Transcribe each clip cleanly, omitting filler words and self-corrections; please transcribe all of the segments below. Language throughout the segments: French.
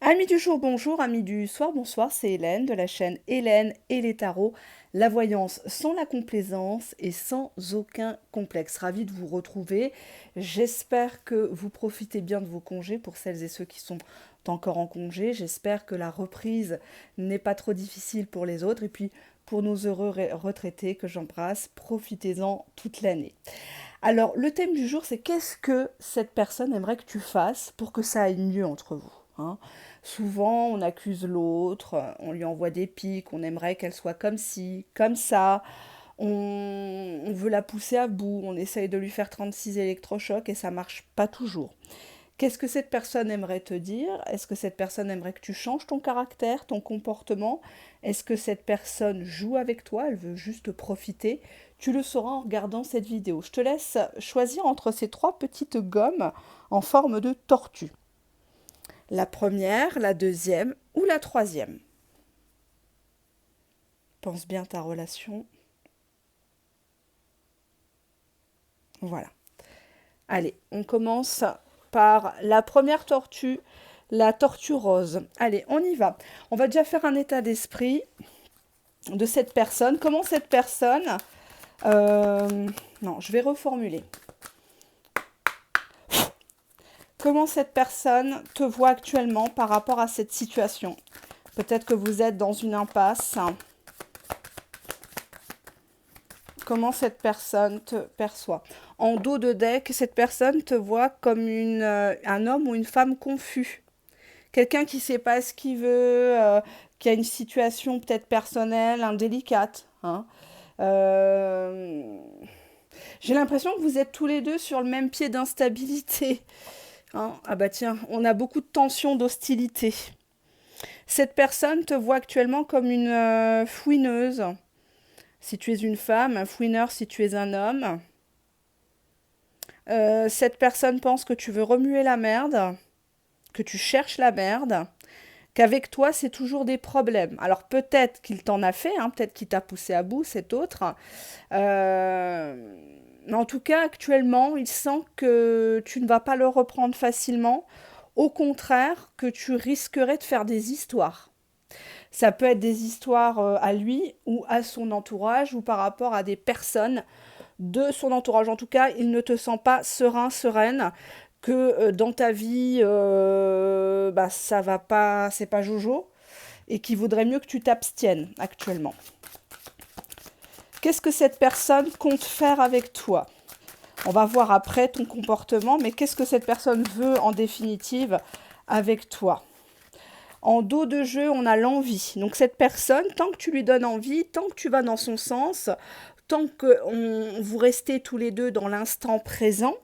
Amis du jour, bonjour, amis du soir, bonsoir, c'est Hélène de la chaîne Hélène et les tarots, la voyance sans la complaisance et sans aucun complexe. Ravie de vous retrouver, j'espère que vous profitez bien de vos congés pour celles et ceux qui sont encore en congé, j'espère que la reprise n'est pas trop difficile pour les autres et puis pour nos heureux retraités que j'embrasse, profitez-en toute l'année. Alors le thème du jour c'est qu'est-ce que cette personne aimerait que tu fasses pour que ça aille mieux entre vous, hein. Souvent, on accuse l'autre, on lui envoie des pics, on aimerait qu'elle soit comme ci, comme ça, on veut la pousser à bout, on essaye de lui faire 36 électrochocs et ça marche pas toujours. Qu'est-ce que cette personne aimerait te dire? Est-ce que cette personne aimerait que tu changes ton caractère, ton comportement? Est-ce que cette personne joue avec toi? Elle veut juste profiter? Tu le sauras en regardant cette vidéo. Je te laisse choisir entre ces trois petites gommes en forme de tortue. La première, la deuxième ou la troisième. Pense bien ta relation. Voilà. Allez, on commence par la première tortue, la tortue rose. Allez, on y va. On va déjà faire un état d'esprit de cette personne. Comment cette personne... non, je vais reformuler. Comment cette personne te voit actuellement par rapport à cette situation? Peut-être que vous êtes dans une impasse. Comment cette personne te perçoit? En dos de deck, cette personne te voit comme un homme ou une femme confus. Quelqu'un qui ne sait pas ce qu'il veut, qui a une situation peut-être personnelle, indélicate, hein. Euh, J'ai l'impression que vous êtes tous les deux sur le même pied d'instabilité, hein. Ah bah tiens, on a beaucoup de tensions, d'hostilité. Cette personne te voit actuellement comme une fouineuse. Si tu es une femme, un fouineur si tu es un homme. Cette personne pense que tu veux remuer la merde, que tu cherches la merde, qu'avec toi, c'est toujours des problèmes. Alors peut-être qu'il t'en a fait, hein, peut-être qu'il t'a poussé à bout, cet autre. Mais en tout cas, actuellement, il sent que tu ne vas pas le reprendre facilement. Au contraire, que tu risquerais de faire des histoires. Ça peut être des histoires à lui ou à son entourage ou par rapport à des personnes de son entourage. En tout cas, il ne te sent pas serein, sereine, que dans ta vie, bah, ça va pas, c'est pas Jojo, et qu'il vaudrait mieux que tu t'abstiennes actuellement. Qu'est-ce que cette personne compte faire avec toi? On va voir après ton comportement, mais qu'est-ce que cette personne veut en définitive avec toi? En dos de jeu, on a l'envie. Donc cette personne, tant que tu lui donnes envie, tant que tu vas dans son sens, tant que vous restez tous les deux dans l'instant présent,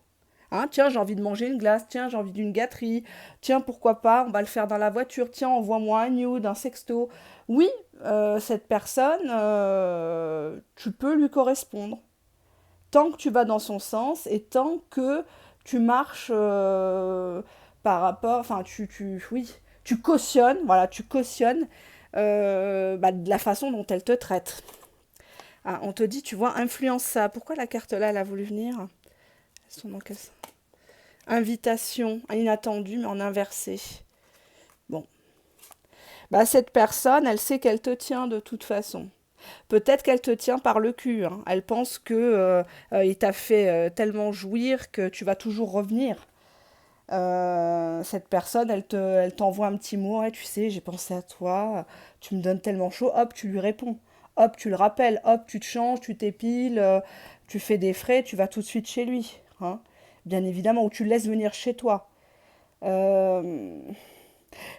hein, tiens, j'ai envie de manger une glace, tiens, j'ai envie d'une gâterie, tiens, pourquoi pas, on va le faire dans la voiture, tiens, envoie-moi un nude, un sexto. Oui, cette personne, tu peux lui correspondre. Tant que tu vas dans son sens et tant que tu marches par rapport, enfin, oui, tu cautionnes, voilà, tu cautionnes bah, de la façon dont elle te traite. Ah, on te dit, tu vois, influence ça. Pourquoi la carte là, elle a voulu venir? Elles sont dans quel sens? Invitation, inattendue, mais en inversé. Bon. Bah, cette personne, elle sait qu'elle te tient de toute façon. Peut-être qu'elle te tient par le cul, hein. Elle pense que il t'a fait tellement jouir que tu vas toujours revenir. Cette personne, elle t'envoie un petit mot, ouais, tu sais, j'ai pensé à toi, tu me donnes tellement chaud, hop, tu lui réponds. Hop, tu le rappelles, hop, tu te changes, tu t'épiles, tu fais des frais, tu vas tout de suite chez lui, hein. Bien évidemment, ou tu le laisses venir chez toi. Euh,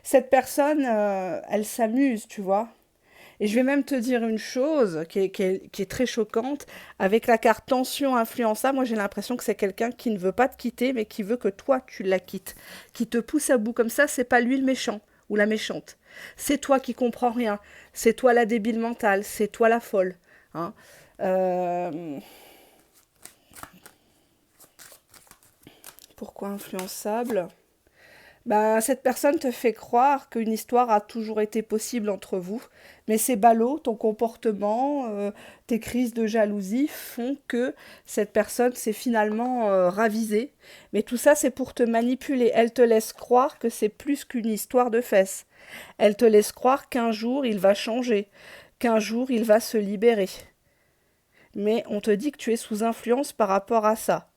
Cette personne, elle s'amuse, tu vois. Et je vais même te dire une chose qui est très choquante. Avec la carte tension influençable, moi j'ai l'impression que c'est quelqu'un qui ne veut pas te quitter, mais qui veut que toi tu la quittes. Qui te pousse à bout comme ça, c'est pas lui le méchant ou la méchante. C'est toi qui comprends rien. C'est toi la débile mentale. C'est toi la folle, hein. Euh, Pourquoi influençable? Ben, cette personne te fait croire qu'une histoire a toujours été possible entre vous, mais c'est ballot, ton comportement, tes crises de jalousie font que cette personne s'est finalement ravisée. Mais tout ça, c'est pour te manipuler. Elle te laisse croire que c'est plus qu'une histoire de fesses. Elle te laisse croire qu'un jour, il va changer, qu'un jour, il va se libérer. Mais on te dit que tu es sous influence par rapport à ça.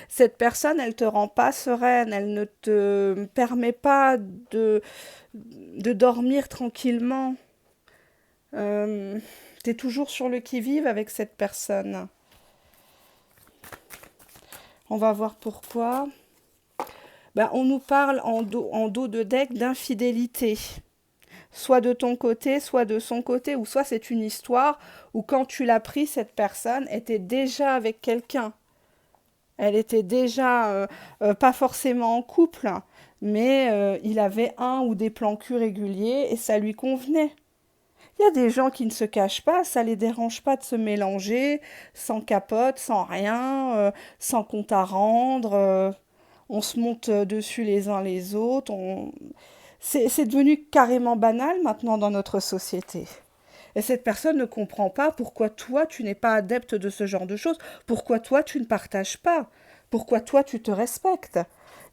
Cette personne, elle te rend pas sereine, elle ne te permet pas de dormir tranquillement. Euh, tu es toujours sur le qui-vive avec cette personne. On va voir pourquoi. Ben, on nous parle en dos de deck d'infidélité. Soit de ton côté, soit de son côté, ou soit c'est une histoire où quand tu l'as pris, cette personne était déjà avec quelqu'un. Elle était déjà pas forcément en couple, mais il avait un ou des plans cul réguliers et ça lui convenait. Il y a des gens qui ne se cachent pas, ça les dérange pas de se mélanger, sans capote, sans rien, sans compte à rendre. On se monte dessus les uns les autres. C'est devenu carrément banal maintenant dans notre société. Et cette personne ne comprend pas pourquoi toi, tu n'es pas adepte de ce genre de choses, pourquoi toi, tu ne partages pas, pourquoi toi, tu te respectes.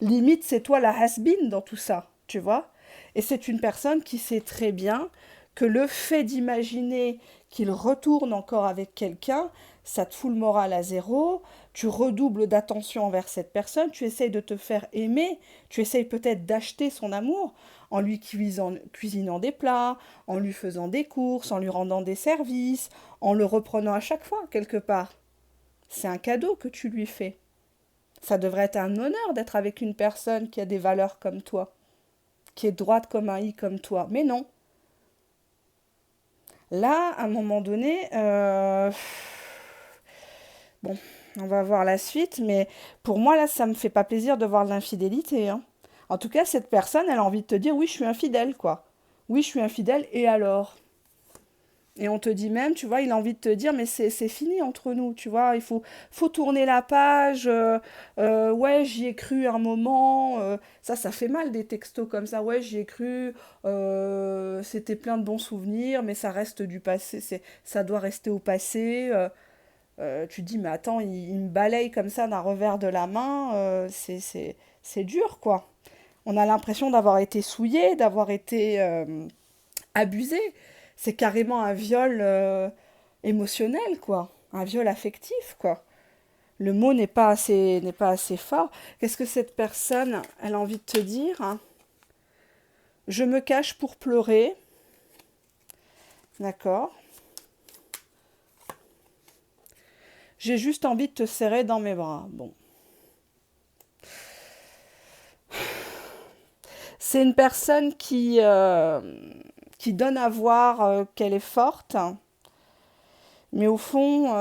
Limite, c'est toi la has-been dans tout ça, tu vois. Et c'est une personne qui sait très bien que le fait d'imaginer qu'il retourne encore avec quelqu'un, ça te fout le moral à zéro, tu redoubles d'attention envers cette personne, tu essayes de te faire aimer, tu essayes peut-être d'acheter son amour en lui cuisinant des plats, en lui faisant des courses, en lui rendant des services, en le reprenant à chaque fois, quelque part. C'est un cadeau que tu lui fais. Ça devrait être un honneur d'être avec une personne qui a des valeurs comme toi, qui est droite comme un i comme toi. Mais non. Là, à un moment donné, bon, on va voir la suite, mais pour moi, là, ça me fait pas plaisir de voir l'infidélité, hein. En tout cas, cette personne, elle a envie de te dire, oui, je suis infidèle, quoi. Oui, je suis infidèle, et alors? Et on te dit même, tu vois, il a envie de te dire, mais c'est fini entre nous, tu vois, faut tourner la page, ouais, j'y ai cru un moment, ça fait mal des textos comme ça, ouais, j'y ai cru, c'était plein de bons souvenirs, mais ça reste du passé, ça doit rester au passé, tu te dis, mais attends, il me balaye comme ça d'un revers de la main, c'est dur, quoi. On a l'impression d'avoir été souillé, d'avoir été abusé. C'est carrément un viol émotionnel, quoi. Un viol affectif, quoi. Le mot n'est pas assez fort. Qu'est-ce que cette personne, elle a envie de te dire, hein? Je me cache pour pleurer. D'accord. J'ai juste envie de te serrer dans mes bras. Bon. C'est une personne qui donne à voir qu'elle est forte, mais au fond,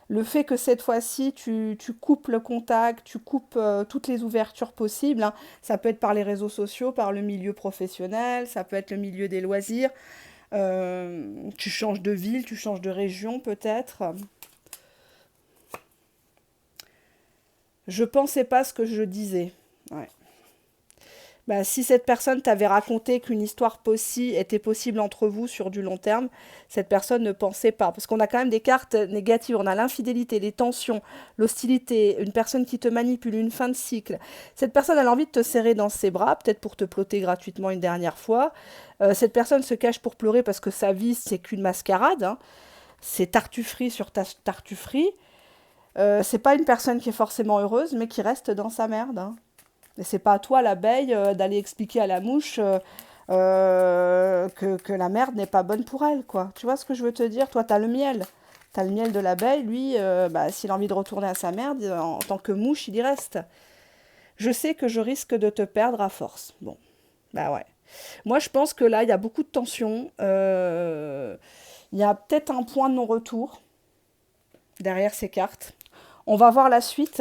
le fait que cette fois-ci, tu coupes le contact, tu coupes toutes les ouvertures possibles, hein. Ça peut être par les réseaux sociaux, par le milieu professionnel, ça peut être le milieu des loisirs. Tu changes de ville, tu changes de région peut-être. Je pensais pas ce que je disais. Ouais. Bah, si cette personne t'avait raconté qu'une histoire était possible entre vous sur du long terme, cette personne ne pensait pas. Parce qu'on a quand même des cartes négatives. On a l'infidélité, les tensions, l'hostilité, une personne qui te manipule, une fin de cycle. Cette personne a envie de te serrer dans ses bras, peut-être pour te plotter gratuitement une dernière fois. Cette personne se cache pour pleurer parce que sa vie, c'est qu'une mascarade, hein. C'est tartufferie sur tartufferie. C'est pas une personne qui est forcément heureuse, mais qui reste dans sa merde, hein. Et c'est pas à toi, l'abeille, d'aller expliquer à la mouche que la merde n'est pas bonne pour elle, quoi. Tu vois ce que je veux te dire? Toi, t'as le miel. T'as le miel de l'abeille, lui, bah, s'il a envie de retourner à sa merde, en tant que mouche, il y reste. Je sais que je risque de te perdre à force. Bon, bah ouais. Moi, je pense que là, il y a beaucoup de tension. Il y a peut-être un point de non-retour derrière ces cartes. On va voir la suite.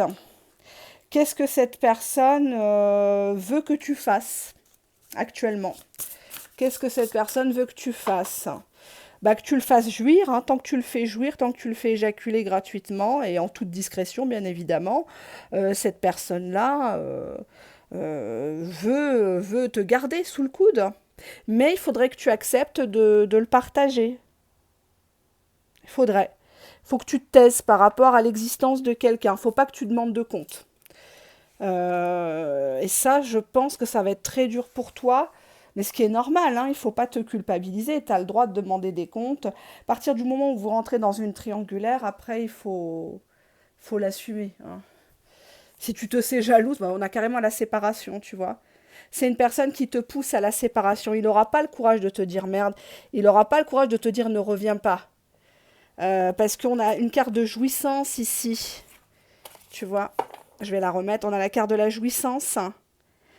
Qu'est-ce que cette personne veut que tu fasses actuellement? Qu'est-ce que cette personne veut que tu fasses? Bah, que tu le fasses jouir, hein, tant que tu le fais jouir, tant que tu le fais éjaculer gratuitement et en toute discrétion, bien évidemment. Cette personne-là, veut te garder sous le coude. Mais il faudrait que tu acceptes de le partager. Il faudrait. Il faut que tu te taises par rapport à l'existence de quelqu'un. Il ne faut pas que tu demandes de compte. Et ça, je pense que ça va être très dur pour toi. Mais ce qui est normal, hein, il ne faut pas te culpabiliser. Tu as le droit de demander des comptes. À partir du moment où vous rentrez dans une triangulaire, après, faut l'assumer. Hein. Si tu te sais jalouse, bah, on a carrément la séparation, tu vois. C'est une personne qui te pousse à la séparation. Il n'aura pas le courage de te dire merde. Il n'aura pas le courage de te dire ne reviens pas. Parce qu'on a une carte de jouissance ici. Tu vois, je vais la remettre. On a la carte de la jouissance.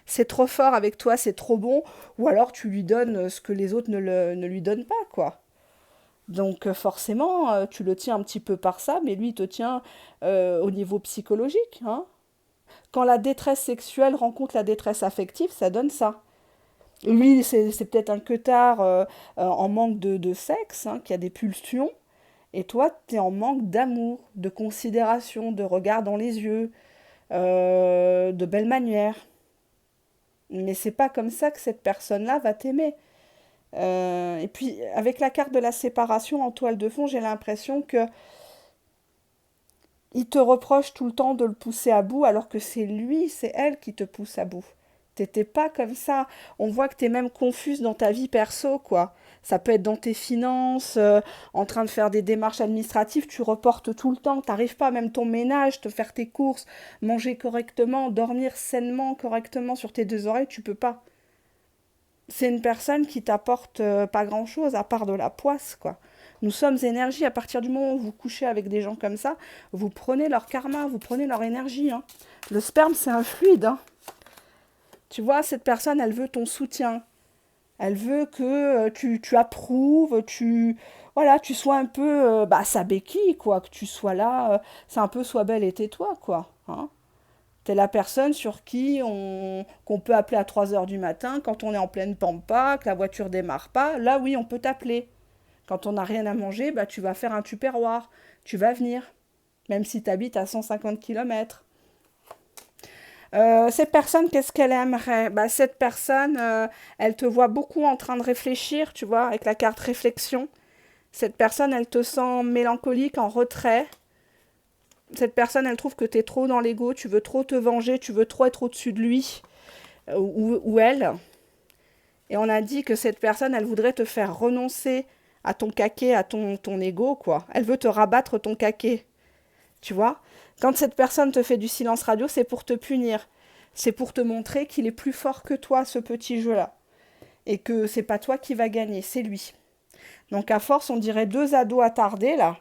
C'est trop fort avec toi, c'est trop bon. Ou alors tu lui donnes ce que les autres ne lui donnent pas, quoi. Donc forcément, tu le tiens un petit peu par ça, mais lui, il te tient au niveau psychologique. Hein. Quand la détresse sexuelle rencontre la détresse affective, ça donne ça. Lui, c'est peut-être un queutard en manque de sexe, hein, qui a des pulsions. Et toi, tu es en manque d'amour, de considération, de regard dans les yeux, de belles manières. Mais c'est pas comme ça que cette personne-là va t'aimer. Et puis, avec la carte de la séparation en toile de fond, j'ai l'impression que il te reproche tout le temps de le pousser à bout, alors que c'est lui, c'est elle qui te pousse à bout. T'étais pas comme ça. On voit que t'es même confuse dans ta vie perso, quoi. Ça peut être dans tes finances, en train de faire des démarches administratives, tu reportes tout le temps, t'arrives pas, même ton ménage, te faire tes courses, manger correctement, dormir sainement, correctement sur tes deux oreilles, tu peux pas. C'est une personne qui t'apporte pas grand-chose à part de la poisse, quoi. Nous sommes énergie. À partir du moment où vous couchez avec des gens comme ça, vous prenez leur karma, vous prenez leur énergie. Hein. Le sperme, c'est un fluide. Hein. Tu vois, cette personne, elle veut ton soutien. Elle veut que tu approuves, voilà, tu sois un peu sa béquille, quoi. Que tu sois là. C'est un peu sois belle et tais-toi, quoi. Hein. T'es la personne sur qui qu'on peut appeler à 3 heures du matin quand on est en pleine pampa, que la voiture démarre pas. Là, oui, on peut t'appeler. Quand on n'a rien à manger, bah, tu vas faire un tupperware. Tu vas venir, même si tu habites à 150 km. Cette personne, qu'est-ce qu'elle aimerait bah, cette personne, elle te voit beaucoup en train de réfléchir, tu vois, avec la carte réflexion. Cette personne, elle te sent mélancolique, en retrait. Cette personne, elle trouve que tu es trop dans l'ego, tu veux trop te venger, tu veux trop être au-dessus de lui ou elle. Et on a dit que cette personne, elle voudrait te faire renoncer à ton caquet, à ton ego, quoi. Elle veut te rabattre ton caquet, tu vois. Quand cette personne te fait du silence radio, c'est pour te punir. C'est pour te montrer qu'il est plus fort que toi, ce petit jeu-là. Et que c'est pas toi qui va gagner, c'est lui. Donc à force, on dirait deux ados attardés, là,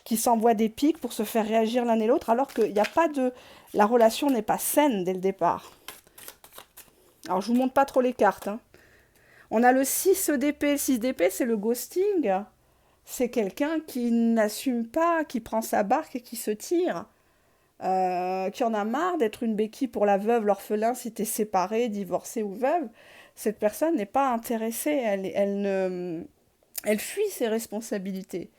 qui s'envoient des pics pour se faire réagir l'un et l'autre, alors qu'il n'y a pas de... La relation n'est pas saine dès le départ. Alors je vous montre pas trop les cartes, hein. On a le 6 d'épée. Le 6 d'épée, c'est le ghosting. C'est quelqu'un qui n'assume pas, qui prend sa barque et qui se tire. Qui en a marre d'être une béquille pour la veuve, l'orphelin, si t'es séparé, divorcé ou veuve. Cette personne n'est pas intéressée. Elle fuit ses responsabilités.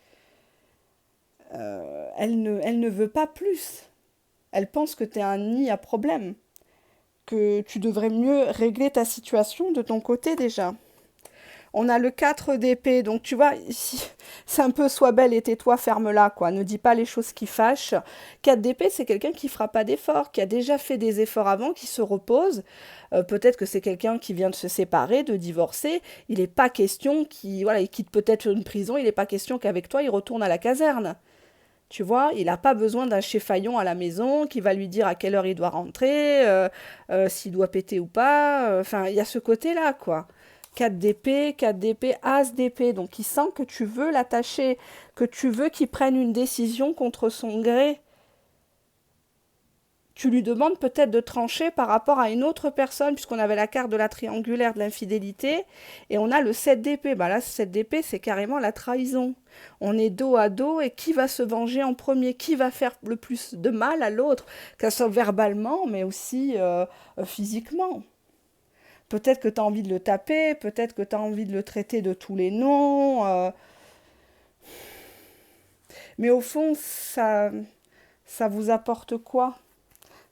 Elle ne veut pas plus. Elle pense que tu es un nid à problème. Que tu devrais mieux régler ta situation de ton côté déjà. On a le 4 d'épée, donc tu vois, c'est un peu sois belle et tais-toi, ferme-la, quoi. Ne dis pas les choses qui fâchent. 4 d'épée, c'est quelqu'un qui fera pas d'efforts, qui a déjà fait des efforts avant, qui se repose. Peut-être que c'est quelqu'un qui vient de se séparer, de divorcer. Il n'est pas question voilà, il quitte peut-être une prison, il n'est pas question qu'avec toi, il retourne à la caserne. Tu vois, il n'a pas besoin d'un chef-faillon à la maison qui va lui dire à quelle heure il doit rentrer, s'il doit péter ou pas. Enfin, il y a ce côté-là, quoi. 4 d'épée, 4 d'épée, As d'épée. Donc il sent que tu veux l'attacher, que tu veux qu'il prenne une décision contre son gré. Tu lui demandes peut-être de trancher par rapport à une autre personne, puisqu'on avait la carte de la triangulaire de l'infidélité, et on a le 7 d'épée. Bah là, 7 d'épée, c'est carrément la trahison. On est dos à dos, et qui va se venger en premier? Qui va faire le plus de mal à l'autre? Que ce soit verbalement, mais aussi physiquement. Peut-être que tu as envie de le taper, peut-être que tu as envie de le traiter de tous les noms. Mais au fond, ça vous apporte quoi?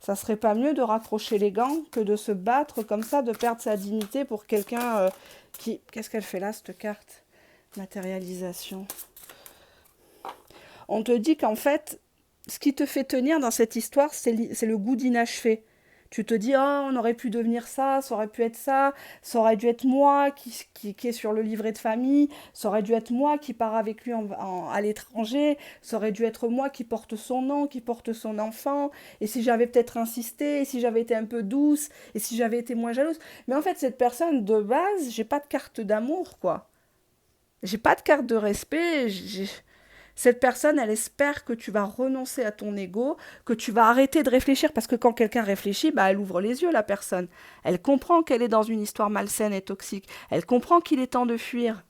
Ça serait pas mieux de raccrocher les gants que de se battre comme ça, de perdre sa dignité pour quelqu'un qui... Qu'est-ce qu'elle fait là, cette carte? Matérialisation. On te dit qu'en fait, ce qui te fait tenir dans cette histoire, c'est le goût d'inachevé. Tu te dis, oh, on aurait pu devenir ça aurait pu être ça aurait dû être moi qui est sur le livret de famille, ça aurait dû être moi qui part avec lui à l'étranger, ça aurait dû être moi qui porte son nom, qui porte son enfant, et si j'avais peut-être insisté, et si j'avais été un peu douce, et si j'avais été moins jalouse. Mais en fait, cette personne, de base, j'ai pas de carte d'amour, quoi. J'ai pas de carte de respect, cette personne, elle espère que tu vas renoncer à ton ego, que tu vas arrêter de réfléchir, parce que quand quelqu'un réfléchit, bah, elle ouvre les yeux, la personne. Elle comprend qu'elle est dans une histoire malsaine et toxique. Elle comprend qu'il est temps de fuir.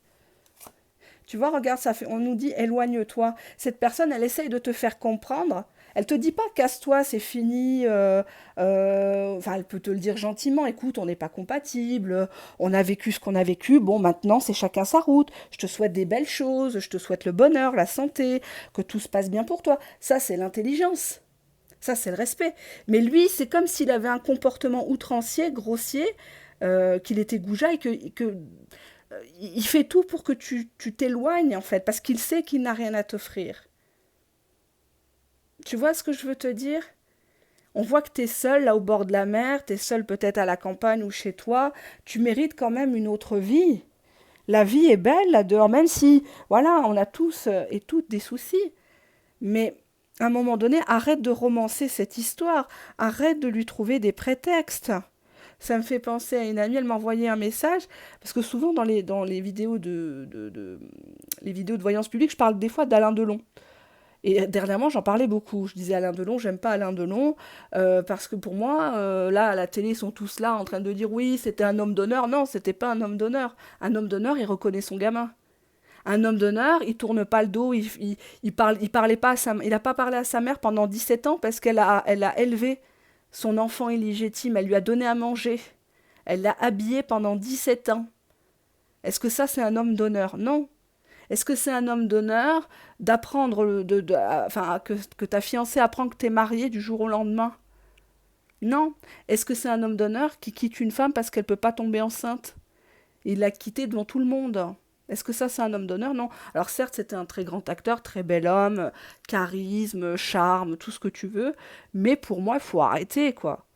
Tu vois, regarde, on nous dit éloigne-toi. Cette personne, elle essaye de te faire comprendre. Elle te dit pas casse-toi, c'est fini. Enfin, elle peut te le dire gentiment. Écoute, on n'est pas compatibles. On a vécu ce qu'on a vécu. Bon, maintenant, c'est chacun sa route. Je te souhaite des belles choses. Je te souhaite le bonheur, la santé, que tout se passe bien pour toi. Ça, c'est l'intelligence. Ça, c'est le respect. Mais lui, c'est comme s'il avait un comportement outrancier, grossier, qu'il était goujat et que il fait tout pour que tu t'éloignes, en fait, parce qu'il sait qu'il n'a rien à t'offrir. Tu vois ce que je veux te dire? On voit que tu es seul là au bord de la mer, tu es seul peut-être à la campagne ou chez toi, tu mérites quand même une autre vie. La vie est belle là dehors, même si, voilà, on a tous et toutes des soucis. Mais à un moment donné, arrête de romancer cette histoire, arrête de lui trouver des prétextes. Ça me fait penser à une amie, elle m'a envoyé un message, parce que souvent dans les vidéos les vidéos de voyance publique, je parle des fois d'Alain Delon. Et dernièrement, j'en parlais beaucoup. Je disais Alain Delon, j'aime pas Alain Delon, parce que pour moi, là, à la télé, ils sont tous là en train de dire oui, c'était un homme d'honneur. Non, c'était pas un homme d'honneur. Un homme d'honneur, il reconnaît son gamin. Un homme d'honneur, il tourne pas le dos, il parlait pas il a pas parlé à sa mère pendant 17 ans parce elle a élevé son enfant illégitime, elle lui a donné à manger. Elle l'a habillé pendant 17 ans. Est-ce que ça, c'est un homme d'honneur? Non. Est-ce que c'est un homme d'honneur d'apprendre, enfin, que ta fiancée apprend que tu es marié du jour au lendemain? Non. Est-ce que c'est un homme d'honneur qui quitte une femme parce qu'elle ne peut pas tomber enceinte? Il l'a quittée devant tout le monde. Est-ce que ça, c'est un homme d'honneur? Non. Alors certes, c'était un très grand acteur, très bel homme, charisme, charme, tout ce que tu veux, mais pour moi, il faut arrêter, quoi.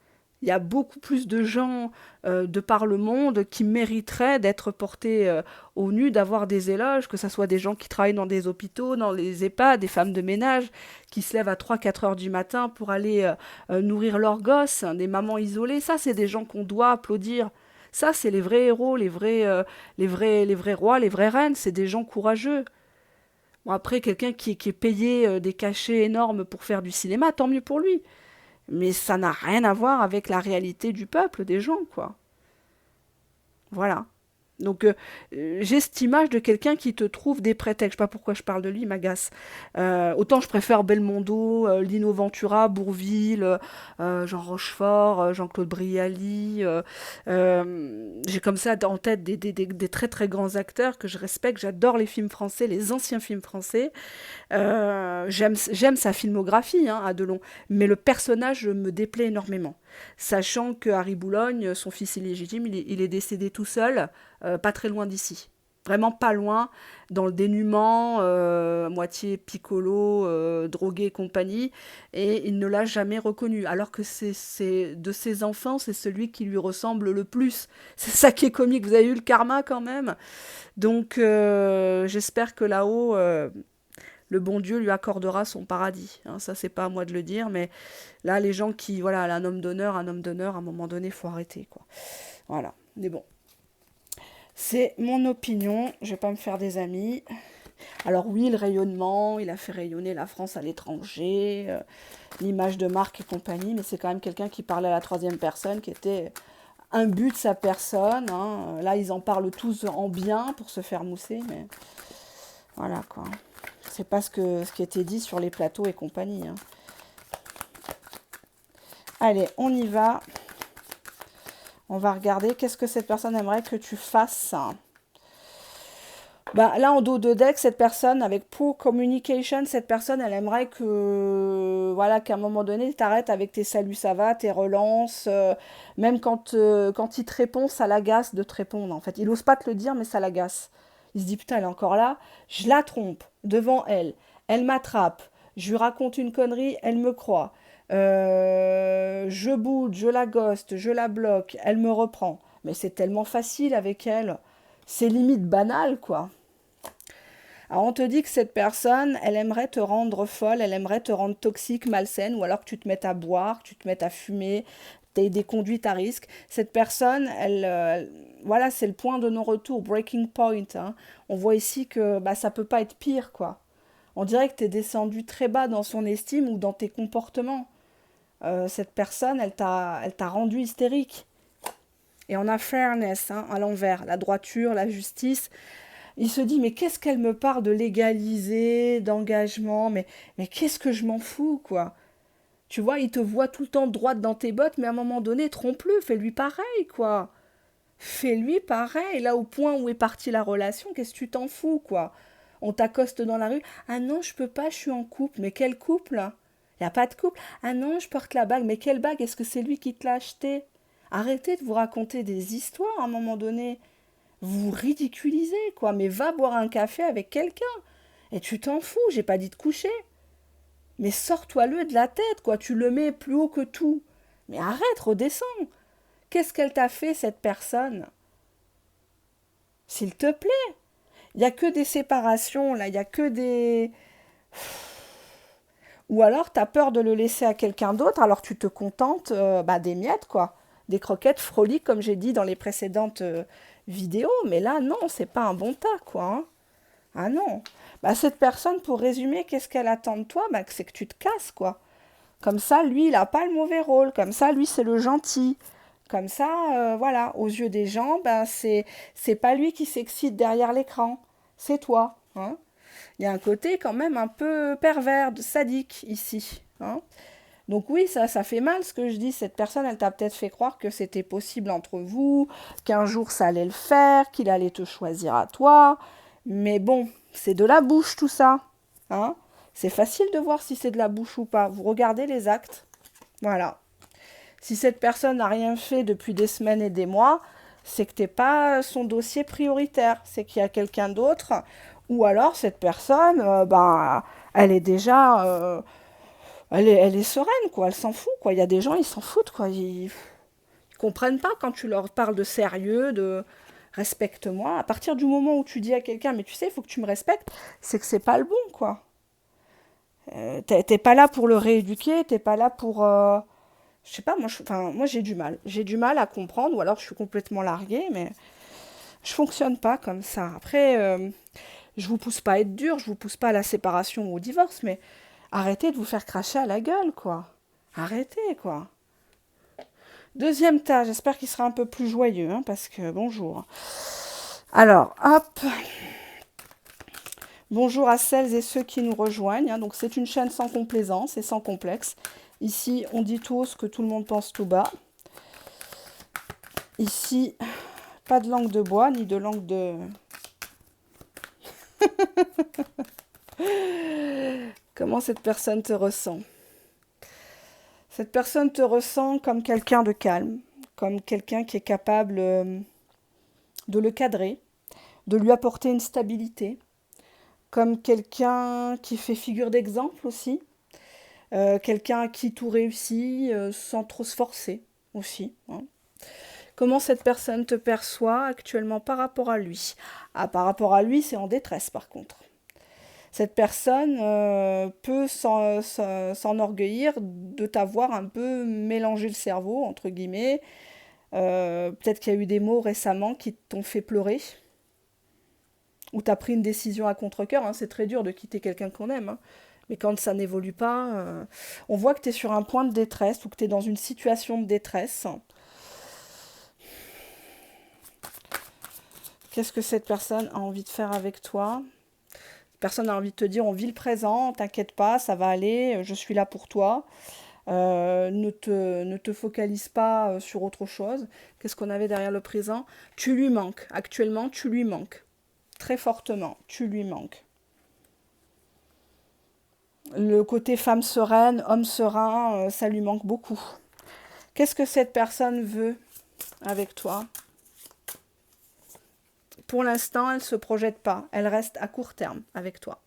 Il y a beaucoup plus de gens de par le monde qui mériteraient d'être portés au nu, d'avoir des éloges, que ce soit des gens qui travaillent dans des hôpitaux, dans les EHPAD, des femmes de ménage qui se lèvent à 3-4 heures du matin pour aller nourrir leurs gosses, hein, des mamans isolées. Ça, c'est des gens qu'on doit applaudir. Ça, c'est les vrais héros, les vrais rois, les vraies reines. C'est des gens courageux. Bon, après, quelqu'un qui est payé des cachets énormes pour faire du cinéma, tant mieux pour lui. Mais ça n'a rien à voir avec la réalité du peuple, des gens, quoi. Voilà. Donc, j'ai cette image de quelqu'un qui te trouve des prétextes. Je sais pas pourquoi je parle de lui, il m'agace. Autant je préfère Belmondo, Lino Ventura, Bourvil, Jean Rochefort, Jean-Claude Brialy. J'ai comme ça en tête des très très grands acteurs que je respecte. J'adore les films français, les anciens films français. J'aime sa filmographie, hein, à Delon, mais le personnage me déplaît énormément. Sachant que Harry Boulogne, son fils illégitime, il est décédé tout seul, pas très loin d'ici. Vraiment pas loin, dans le dénuement, moitié piccolo, drogué et compagnie, et il ne l'a jamais reconnu. Alors que de ses enfants, c'est celui qui lui ressemble le plus. C'est ça qui est comique, vous avez eu le karma quand même. Donc j'espère que là-haut... le bon Dieu lui accordera son paradis. Hein, ça, c'est pas à moi de le dire, mais là, les gens qui, voilà, un homme d'honneur, à un moment donné, il faut arrêter, quoi. Voilà, mais bon. C'est mon opinion, je vais pas me faire des amis. Alors oui, le rayonnement, il a fait rayonner la France à l'étranger, l'image de marque et compagnie, mais c'est quand même quelqu'un qui parlait à la troisième personne, qui était un but de sa personne. Hein. Là, ils en parlent tous en bien pour se faire mousser, mais voilà, quoi. C'est pas ce qui était dit sur les plateaux et compagnie. Hein. Allez, on y va. On va regarder qu'est-ce que cette personne aimerait que tu fasses. Bah, là, en dos de deck, cette personne, avec poor communication, cette personne, elle aimerait que, voilà, qu'à un moment donné, tu arrêtes avec tes saluts, ça va, tes relances, même quand il te répond, ça l'agace de te répondre, en fait. Il n'ose pas te le dire, mais ça l'agace. Il se dit, putain, elle est encore là, je la trompe devant elle, elle m'attrape, je lui raconte une connerie, elle me croit. Je boude, je la ghost, je la bloque, elle me reprend. Mais c'est tellement facile avec elle. C'est limite banal, quoi. Alors on te dit que cette personne, elle aimerait te rendre folle, elle aimerait te rendre toxique, malsaine, ou alors que tu te mettes à boire, que tu te mettes à fumer, des conduites à risque. Cette personne, voilà, c'est le point de non-retour, breaking point, hein. On voit ici que bah, ça peut pas être pire, quoi. On dirait que tu es descendu très bas dans son estime ou dans tes comportements. Cette personne, elle t'a rendu hystérique. Et on a fairness, hein, à l'envers, la droiture, la justice. Il se dit, mais qu'est-ce qu'elle me parle de légaliser, d'engagement, mais qu'est-ce que je m'en fous, quoi. Tu vois, il te voit tout le temps droite dans tes bottes, mais à un moment donné, trompe-le, fais-lui pareil, quoi. Fais-lui pareil, là au point où est partie la relation, qu'est-ce que tu t'en fous, quoi. On t'accoste dans la rue, ah non, je peux pas, je suis en couple, mais quel couple? Il n'y a pas de couple. Ah non, je porte la bague, mais quelle bague? Est-ce que c'est lui qui te l'a achetée? Arrêtez de vous raconter des histoires à un moment donné. Vous ridiculisez, quoi. Mais va boire un café avec quelqu'un. Et tu t'en fous, j'ai pas dit de coucher. Mais sors-toi-le de la tête, quoi. Tu le mets plus haut que tout. Mais arrête, redescends. Qu'est-ce qu'elle t'a fait, cette personne? S'il te plaît. Il n'y a que des séparations, là. Il n'y a que des... Ou alors, tu as peur de le laisser à quelqu'un d'autre, alors tu te contentes bah, des miettes, quoi. Des croquettes froliques, comme j'ai dit dans les précédentes vidéos. Mais là, non, c'est pas un bon tas, quoi, hein. Ah non. Bah, cette personne, pour résumer, qu'est-ce qu'elle attend de toi? Bah, c'est que tu te casses, quoi. Comme ça, lui, il n'a pas le mauvais rôle. Comme ça, lui, c'est le gentil. Comme ça, voilà, aux yeux des gens, ben, c'est pas lui qui s'excite derrière l'écran. C'est toi, hein. Il y a un côté quand même un peu pervers, sadique ici, hein. Donc oui, ça fait mal ce que je dis. Cette personne, elle t'a peut-être fait croire que c'était possible entre vous, qu'un jour ça allait le faire, qu'il allait te choisir à toi. Mais bon, c'est de la bouche tout ça, hein. C'est facile de voir si c'est de la bouche ou pas. Vous regardez les actes. Voilà. Si cette personne n'a rien fait depuis des semaines et des mois, c'est que t'es pas son dossier prioritaire. C'est qu'il y a quelqu'un d'autre. Ou alors cette personne, ben, elle est déjà elle est sereine, quoi. Elle s'en fout, quoi. Il y a des gens, ils s'en foutent, quoi. Ils comprennent pas quand tu leur parles de sérieux, de respecte-moi. À partir du moment où tu dis à quelqu'un, mais tu sais, il faut que tu me respectes, c'est que c'est pas le bon, quoi. T'es pas là pour le rééduquer, t'es pas là pour. Je sais pas, moi, enfin, moi j'ai du mal. J'ai du mal à comprendre, ou alors je suis complètement larguée, mais je fonctionne pas comme ça. Après, je vous pousse pas à être dur, je vous pousse pas à la séparation ou au divorce, mais arrêtez de vous faire cracher à la gueule, quoi. Arrêtez, quoi. Deuxième tas, j'espère qu'il sera un peu plus joyeux, hein, parce que bonjour. Alors, hop. Bonjour à celles et ceux qui nous rejoignent, hein. Donc, c'est une chaîne sans complaisance et sans complexe. Ici, on dit tout ce que tout le monde pense tout bas. Ici, pas de langue de bois, ni de langue de... Comment cette personne te ressent? Cette personne te ressent comme quelqu'un de calme, comme quelqu'un qui est capable de le cadrer, de lui apporter une stabilité, comme quelqu'un qui fait figure d'exemple aussi, quelqu'un à qui tout réussit sans trop se forcer aussi, hein. Comment cette personne te perçoit actuellement par rapport à lui? Ah, par rapport à lui, c'est en détresse par contre. Cette personne peut s'enorgueillir de t'avoir un peu mélangé le cerveau, entre guillemets. Peut-être qu'il y a eu des mots récemment qui t'ont fait pleurer, ou t'as pris une décision à contre-cœur, hein. C'est très dur de quitter quelqu'un qu'on aime, hein. Mais quand ça n'évolue pas, on voit que tu es sur un point de détresse ou que tu es dans une situation de détresse. Qu'est-ce que cette personne a envie de faire avec toi? Personne a envie de te dire, on vit le présent, t'inquiète pas, ça va aller, je suis là pour toi. Ne te focalise pas sur autre chose. Qu'est-ce qu'on avait derrière le présent? Tu lui manques. Actuellement, tu lui manques. très fortement. Tu lui manques. Le côté femme sereine, homme serein, ça lui manque beaucoup. Qu'est-ce que cette personne veut avec toi? Pour l'instant, elle ne se projette pas. Elle reste à court terme avec toi.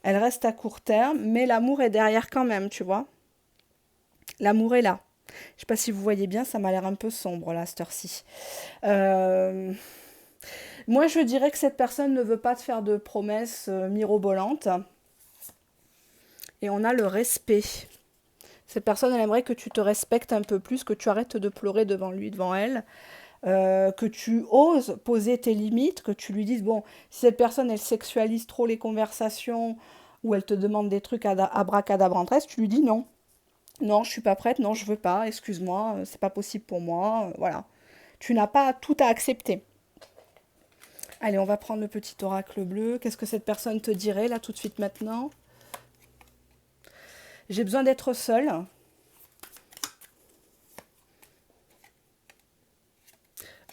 Elle reste à court terme, mais l'amour est derrière quand même, tu vois. L'amour est là. Je ne sais pas si vous voyez bien, ça m'a l'air un peu sombre là, à cette heure-ci. Moi, je dirais que cette personne ne veut pas te faire de promesses mirobolantes. Et on a le respect. Cette personne, elle aimerait que tu te respectes un peu plus, que tu arrêtes de pleurer devant lui, devant elle, que tu oses poser tes limites, que tu lui dises, bon, si cette personne, elle sexualise trop les conversations, ou elle te demande des trucs à abracadabrantes, tu lui dis non. Non, je suis pas prête, non, je veux pas, excuse-moi, c'est pas possible pour moi, voilà. Tu n'as pas tout à accepter. Allez, on va prendre le petit oracle bleu. Qu'est-ce que cette personne te dirait, là, tout de suite, maintenant? J'ai besoin d'être seule.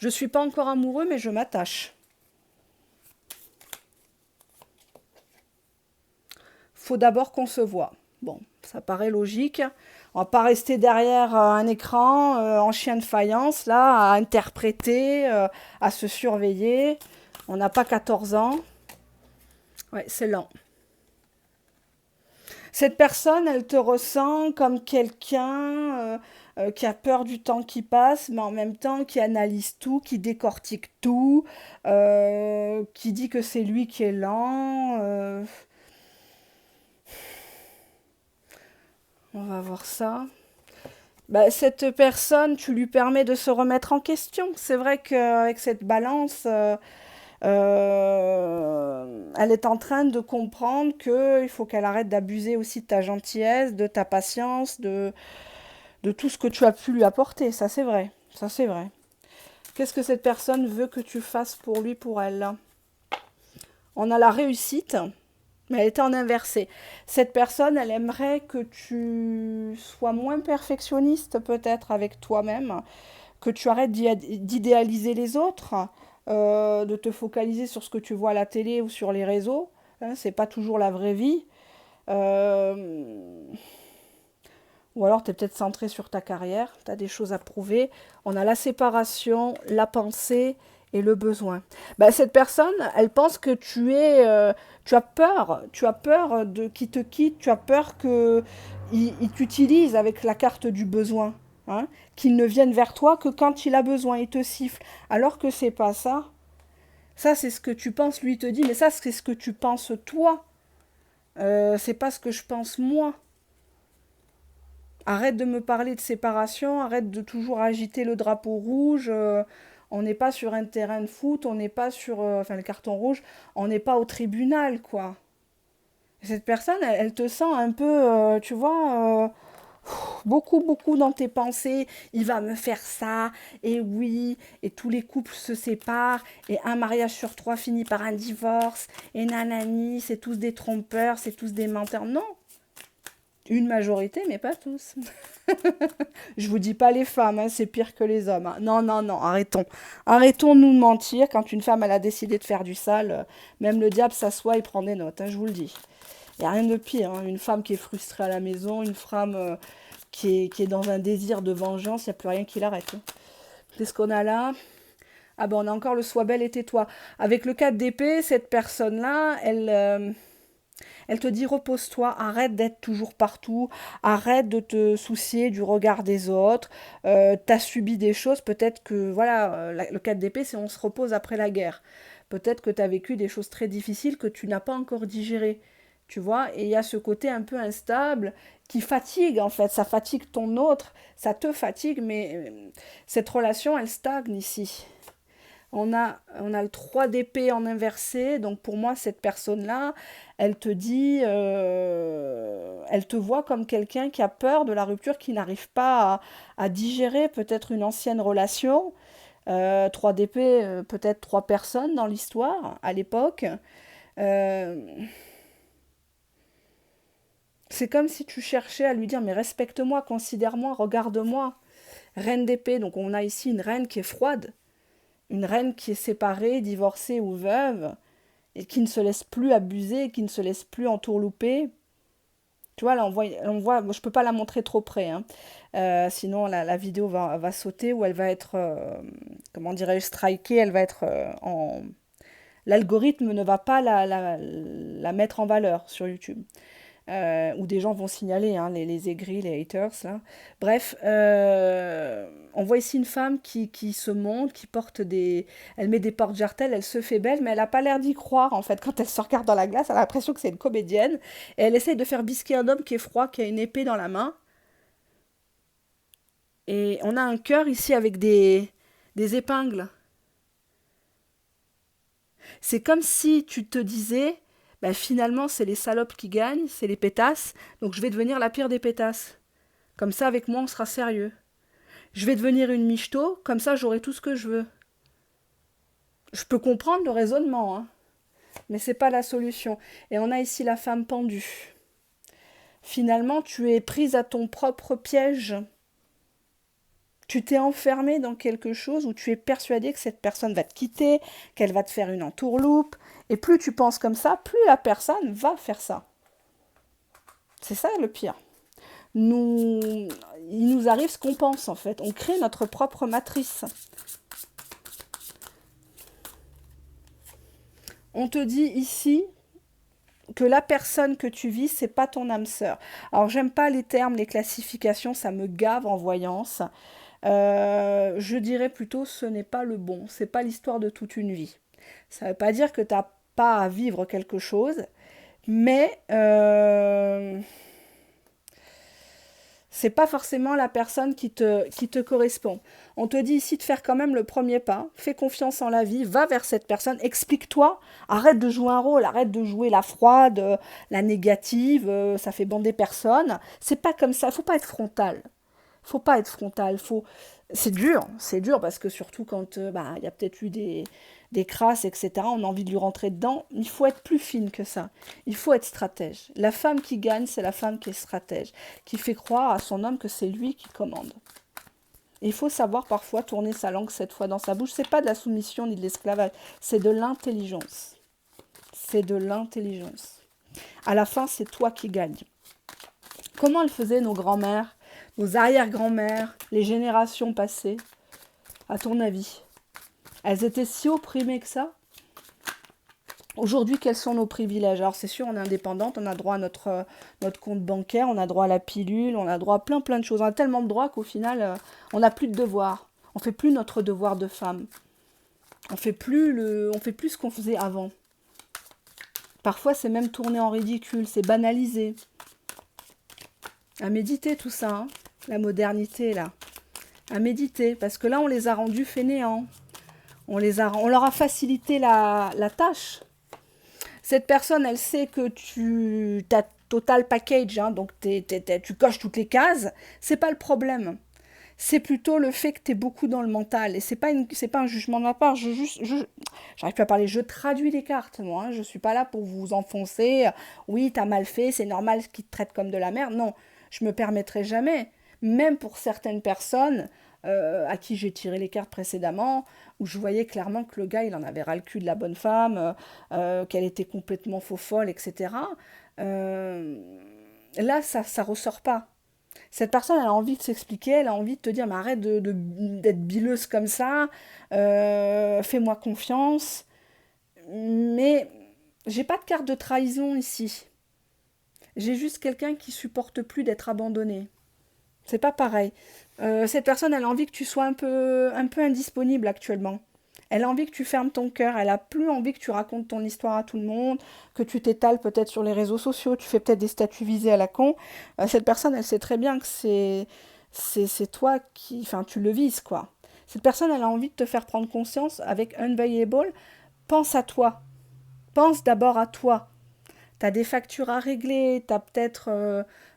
Je ne suis pas encore amoureux, mais je m'attache. Faut d'abord qu'on se voit. Bon, ça paraît logique. On va pas rester derrière un écran en chien de faïence, là, à interpréter, à se surveiller. On n'a pas 14 ans. Ouais, c'est lent. Cette personne, elle te ressent comme quelqu'un qui a peur du temps qui passe, mais en même temps qui analyse tout, qui décortique tout, qui dit que c'est lui qui est lent. On va voir ça. Bah, cette personne, tu lui permets de se remettre en question. C'est vrai qu'avec cette balance, elle est en train de comprendre qu'il faut qu'elle arrête d'abuser aussi de ta gentillesse, de ta patience, de tout ce que tu as pu lui apporter. Ça, c'est vrai. Ça, c'est vrai. Qu'est-ce que cette personne veut que tu fasses pour lui, pour elle? On a la réussite, mais elle était en inversé. Cette personne, elle aimerait que tu sois moins perfectionniste peut-être avec toi-même, que tu arrêtes d'idéaliser les autres, de te focaliser sur ce que tu vois à la télé ou sur les réseaux. Hein, c'est pas toujours la vraie vie. Euh, Ou alors tu es peut-être centré sur ta carrière, tu as des choses à prouver. On a la séparation, la pensée et le besoin. Ben, cette personne, elle pense que tu as peur de qu'il te quitte, tu as peur qu'il t'utilise avec la carte du besoin, hein, qu'il ne vienne vers toi que quand il a besoin, il te siffle. Alors que c'est pas ça. Ça, c'est ce que tu penses, lui te dit, mais ça, c'est ce que tu penses toi. C'est pas ce que je pense moi. Arrête de me parler de séparation, arrête de toujours agiter le drapeau rouge. On n'est pas sur un terrain de foot, on n'est pas sur enfin le carton rouge, on n'est pas au tribunal, quoi. Cette personne, elle te sent un peu, tu vois, beaucoup, beaucoup dans tes pensées. Il va me faire ça, et oui, et tous les couples se séparent, et un mariage sur trois finit par un divorce, et nanani, c'est tous des trompeurs, c'est tous des menteurs. Non, une majorité, mais pas tous. Je vous dis pas les femmes, hein, c'est pire que les hommes. Hein. Non, non, non, arrêtons. Arrêtons de nous mentir. Quand une femme, elle a décidé de faire du sale, même le diable s'assoit et prend des notes, hein, je vous le dis. Il n'y a rien de pire. Hein. Une femme qui est frustrée à la maison, une femme qui est dans un désir de vengeance, il n'y a plus rien qui l'arrête. Hein. Qu'est-ce qu'on a là? Ah ben, on a encore le sois belle et tais-toi. Avec le 4 d'épée, cette personne-là, elle te dit repose-toi, arrête d'être toujours partout, arrête de te soucier du regard des autres. T'as subi des choses, peut-être que voilà, le 4 d'épée, c'est on se repose après la guerre. Peut-être que tu as vécu des choses très difficiles que tu n'as pas encore digérées. Tu vois, et il y a ce côté un peu instable qui fatigue en fait, ça fatigue ton autre, ça te fatigue, mais cette relation elle stagne ici. On a le 3 d'épée en inversé, donc pour moi, cette personne-là, elle te dit, elle te voit comme quelqu'un qui a peur de la rupture, qui n'arrive pas à digérer peut-être une ancienne relation. 3 d'épée, peut-être 3 personnes dans l'histoire, à l'époque. Euh, c'est comme si tu cherchais à lui dire, mais respecte-moi, considère-moi, regarde-moi. Reine d'épée, donc on a ici une reine qui est froide, Une reine qui est séparée, divorcée ou veuve, et qui ne se laisse plus abuser, qui ne se laisse plus entourlouper. Tu vois, là, moi, je peux pas la montrer trop près, hein. Sinon la vidéo va sauter ou elle va être, comment dirais-je, strikée, elle va être en... L'algorithme ne va pas la mettre en valeur sur YouTube. Où des gens vont signaler, hein, les aigris, les haters, là. Bref, on voit ici une femme qui se montre, qui porte des... Elle met des porte-jartelles, elle se fait belle, mais elle n'a pas l'air d'y croire, en fait. Quand elle se regarde dans la glace, elle a l'impression que c'est une comédienne. Et elle essaye de faire bisquer un homme qui est froid, qui a une épée dans la main. Et on a un cœur ici avec des épingles. C'est comme si tu te disais, bah, finalement, c'est les salopes qui gagnent, c'est les pétasses, donc je vais devenir la pire des pétasses. Comme ça, avec moi, on sera sérieux. Je vais devenir une michto, comme ça, j'aurai tout ce que je veux. Je peux comprendre le raisonnement, hein, mais c'est pas la solution. Et on a ici la femme pendue. Finalement, tu es prise à ton propre piège. Tu t'es enfermé dans quelque chose où tu es persuadé que cette personne va te quitter, qu'elle va te faire une entourloupe. Et plus tu penses comme ça, plus la personne va faire ça. C'est ça le pire. Il nous arrive ce qu'on pense en fait. On crée notre propre matrice. On te dit ici que la personne que tu vis, c'est pas ton âme sœur. Alors j'aime pas les termes, les classifications, ça me gave en voyance. Je dirais plutôt ce n'est pas le bon, c'est pas l'histoire de toute une vie. Ça veut pas dire que t'as pas à vivre quelque chose, mais c'est pas forcément la personne qui te correspond. On te dit ici de faire quand même le premier pas, fais confiance en la vie, va vers cette personne, explique-toi, arrête de jouer un rôle, arrête de jouer la froide, la négative, ça fait bander personne. C'est pas comme ça, faut pas être frontal. Faut pas être frontal, faut... C'est dur parce que surtout quand bah, y a peut-être eu des crasses, etc., on a envie de lui rentrer dedans. Il faut être plus fine que ça. Il faut être stratège. La femme qui gagne, c'est la femme qui est stratège, qui fait croire à son homme que c'est lui qui commande. Et il faut savoir parfois tourner sa langue 7 fois dans sa bouche. C'est pas de la soumission ni de l'esclavage, c'est de l'intelligence. C'est de l'intelligence. À la fin, c'est toi qui gagnes. Comment le faisaient nos grands-mères, nos arrière-grand-mères, les générations passées, à ton avis? Elles étaient si opprimées que ça? Aujourd'hui, quels sont nos privilèges? Alors c'est sûr, on est indépendante, on a droit à notre compte bancaire, on a droit à la pilule, on a droit à plein de choses. On a tellement de droits qu'au final, on n'a plus de devoirs. On fait plus notre devoir de femme. On fait plus ce qu'on faisait avant. Parfois, c'est même tourné en ridicule, c'est banalisé. À méditer tout ça, hein, la modernité là. À méditer, parce que là, on les a rendus fainéants. On leur a facilité la tâche. Cette personne, elle sait que tu as total package, hein, donc tu coches toutes les cases. C'est pas le problème. C'est plutôt le fait que tu es beaucoup dans le mental. Et c'est pas un jugement de ma part. J'arrive plus à parler. Je traduis les cartes, moi. Hein. Je suis pas là pour vous enfoncer. Oui, t'as mal fait, c'est normal qu'ils te traitent comme de la merde. Non, je me permettrai jamais. Même pour certaines personnes à qui j'ai tiré les cartes précédemment, où je voyais clairement que le gars, il en avait ras le cul de la bonne femme, qu'elle était complètement faux folle, etc. Là, ça ressort pas. Cette personne, elle a envie de s'expliquer, elle a envie de te dire, mais arrête d'être bileuse comme ça, fais-moi confiance. Mais j'ai pas de carte de trahison ici. J'ai juste quelqu'un qui supporte plus d'être abandonné. C'est pas pareil. Cette personne, elle a envie que tu sois un peu indisponible actuellement. Elle a envie que tu fermes ton cœur. Elle a plus envie que tu racontes ton histoire à tout le monde, que tu t'étales peut-être sur les réseaux sociaux, tu fais peut-être des statuts visés à la con. Cette personne, elle sait très bien que c'est toi qui... Enfin, tu le vises, quoi. Cette personne, elle a envie de te faire prendre conscience avec Unbuyable. Pense à toi. Pense d'abord à toi. Tu as des factures à régler, tu as peut-être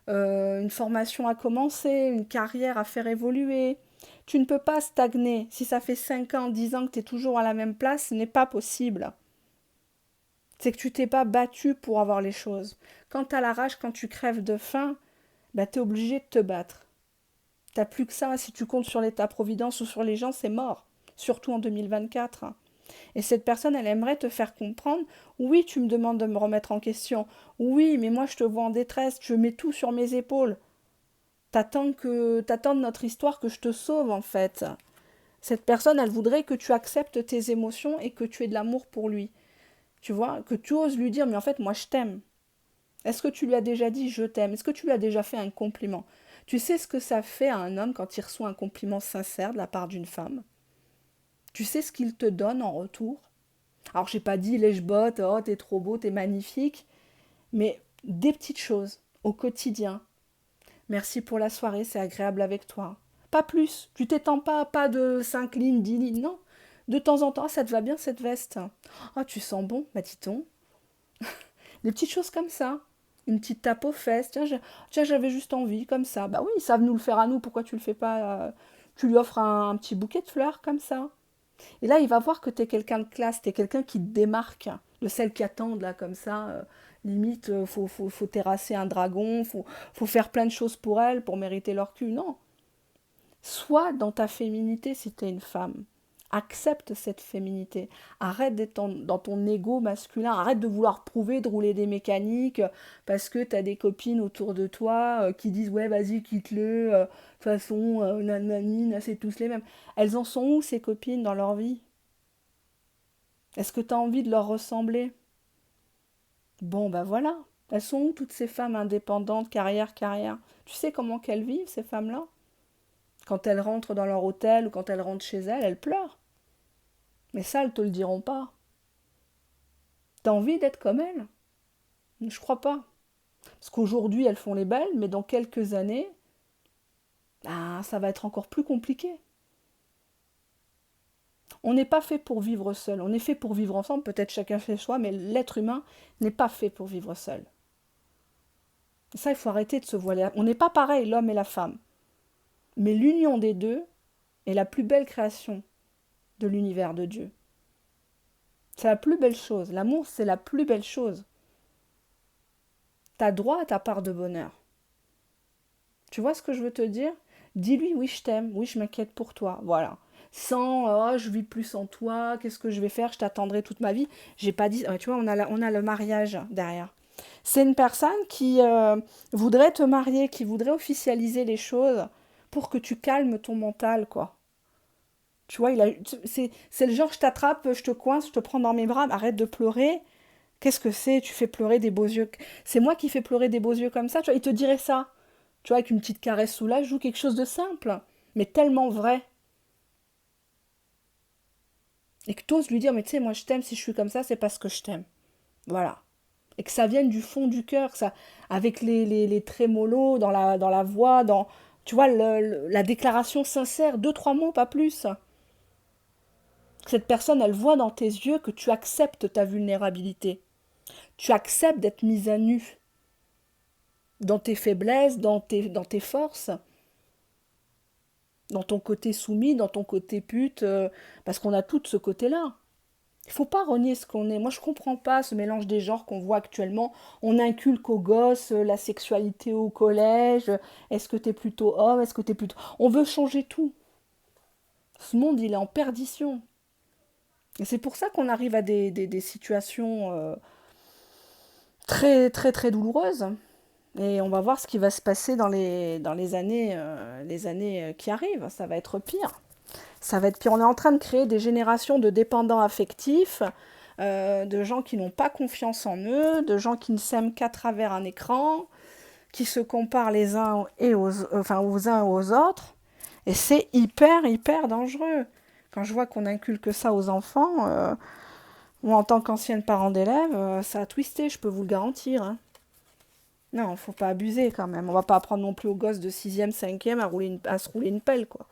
une formation à commencer, une carrière à faire évoluer. Tu ne peux pas stagner. Si ça fait 5 ans, 10 ans que tu es toujours à la même place, ce n'est pas possible. C'est que tu t'es pas battu pour avoir les choses. Quand tu as la rage, quand tu crèves de faim, bah, tu es obligé de te battre. T'as plus que ça. Si tu comptes sur l'État-providence ou sur les gens, c'est mort. surtout en 2024. Et cette personne, elle aimerait te faire comprendre, oui, tu me demandes de me remettre en question, oui, mais moi je te vois en détresse, je mets tout sur mes épaules. T'attends de notre histoire que je te sauve en fait. Cette personne, elle voudrait que tu acceptes tes émotions et que tu aies de l'amour pour lui. Tu vois, que tu oses lui dire, mais en fait, moi je t'aime. Est-ce que tu lui as déjà dit je t'aime? Est-ce que tu lui as déjà fait un compliment? Tu sais ce que ça fait à un homme quand il reçoit un compliment sincère de la part d'une femme? Tu sais ce qu'il te donne en retour? Alors, j'ai pas dit lèche-botte, oh, t'es trop beau, t'es magnifique, mais des petites choses au quotidien. Merci pour la soirée, c'est agréable avec toi. Pas plus. Tu t'étends pas de 5 lignes, 10 lignes, non. De temps en temps, ça te va bien cette veste. Oh, tu sens bon, ma dit-on. Des petites choses comme ça. Une petite tape aux fesses. Tiens, j'avais juste envie, comme ça. Bah oui, ils savent nous le faire à nous. Pourquoi tu le fais pas Tu lui offres un petit bouquet de fleurs, comme ça. Et là, il va voir que tu es quelqu'un de classe. Tu es quelqu'un qui te démarque. De celles qui attendent, là, comme ça. Limite, faut terrasser un dragon. Faut faire plein de choses pour elles, pour mériter leur cul. Non. Sois dans ta féminité si tu es une femme. Accepte cette féminité. Arrête d'être dans ton ego masculin. Arrête de vouloir prouver, de rouler des mécaniques parce que tu as des copines autour de toi qui disent ouais, vas-y, quitte-le. De toute façon, nanani, c'est tous les mêmes. Elles en sont où ces copines dans leur vie? Est-ce que tu as envie de leur ressembler? Bon, ben voilà. Elles sont où toutes ces femmes indépendantes, carrière? Tu sais comment qu'elles vivent, ces femmes-là? Quand elles rentrent dans leur hôtel ou quand elles rentrent chez elles, elles pleurent. Mais ça, elles te le diront pas. T'as envie d'être comme elles? Je crois pas. Parce qu'aujourd'hui, elles font les belles, mais dans quelques années, ça va être encore plus compliqué. On n'est pas fait pour vivre seul. On est fait pour vivre ensemble, peut-être chacun fait soi, mais l'être humain n'est pas fait pour vivre seul. Et ça, il faut arrêter de se voiler. On n'est pas pareil, l'homme et la femme. Mais l'union des deux est la plus belle création de l'univers de Dieu. C'est la plus belle chose. L'amour, c'est la plus belle chose. T'as droit à ta part de bonheur. Tu vois ce que je veux te dire? Dis-lui, oui, je t'aime, oui, je m'inquiète pour toi. Voilà. Sans, oh, je vis plus sans toi, qu'est-ce que je vais faire? Je t'attendrai toute ma vie. J'ai pas dit, tu vois, on a le mariage derrière. C'est une personne qui voudrait te marier, qui voudrait officialiser les choses pour que tu calmes ton mental, quoi. Tu vois, c'est le genre, je t'attrape, je te coince, je te prends dans mes bras, arrête de pleurer. Qu'est-ce que c'est? Tu fais pleurer des beaux yeux. C'est moi qui fais pleurer des beaux yeux comme ça. Tu vois, il te dirait ça. Tu vois, avec une petite caresse sous l'âge, joue quelque chose de simple, mais tellement vrai. Et que tu oses lui dire, mais tu sais, moi je t'aime, si je suis comme ça, c'est parce que je t'aime. Voilà. Et que ça vienne du fond du cœur, que ça, avec les trémolos dans la voix, tu vois, la déclaration sincère, deux, trois mots, pas plus. Que cette personne, elle voit dans tes yeux que tu acceptes ta vulnérabilité. Tu acceptes d'être mise à nu dans tes faiblesses, dans tes forces, dans ton côté soumis, dans ton côté pute, parce qu'on a tout ce côté-là. Il faut pas renier ce qu'on est. Moi, je comprends pas ce mélange des genres qu'on voit actuellement. On inculque aux gosses la sexualité au collège. Est-ce que t'es plutôt homme? Est-ce que t'es plutôt... On veut changer tout. Ce monde, il est en perdition. Et c'est pour ça qu'on arrive à des situations très, très, très douloureuses. Et on va voir ce qui va se passer dans les années qui arrivent. Ça va être pire. Ça va être pire. On est en train de créer des générations de dépendants affectifs, de gens qui n'ont pas confiance en eux, de gens qui ne s'aiment qu'à travers un écran, qui se comparent les uns aux uns et aux autres. Et c'est hyper, hyper dangereux. Quand je vois qu'on inculque ça aux enfants, ou en tant qu'ancienne parent d'élève, ça a twisté, je peux vous le garantir. Hein. Non, faut pas abuser quand même. On va pas apprendre non plus aux gosses de 6e, 5e à se rouler une pelle, quoi.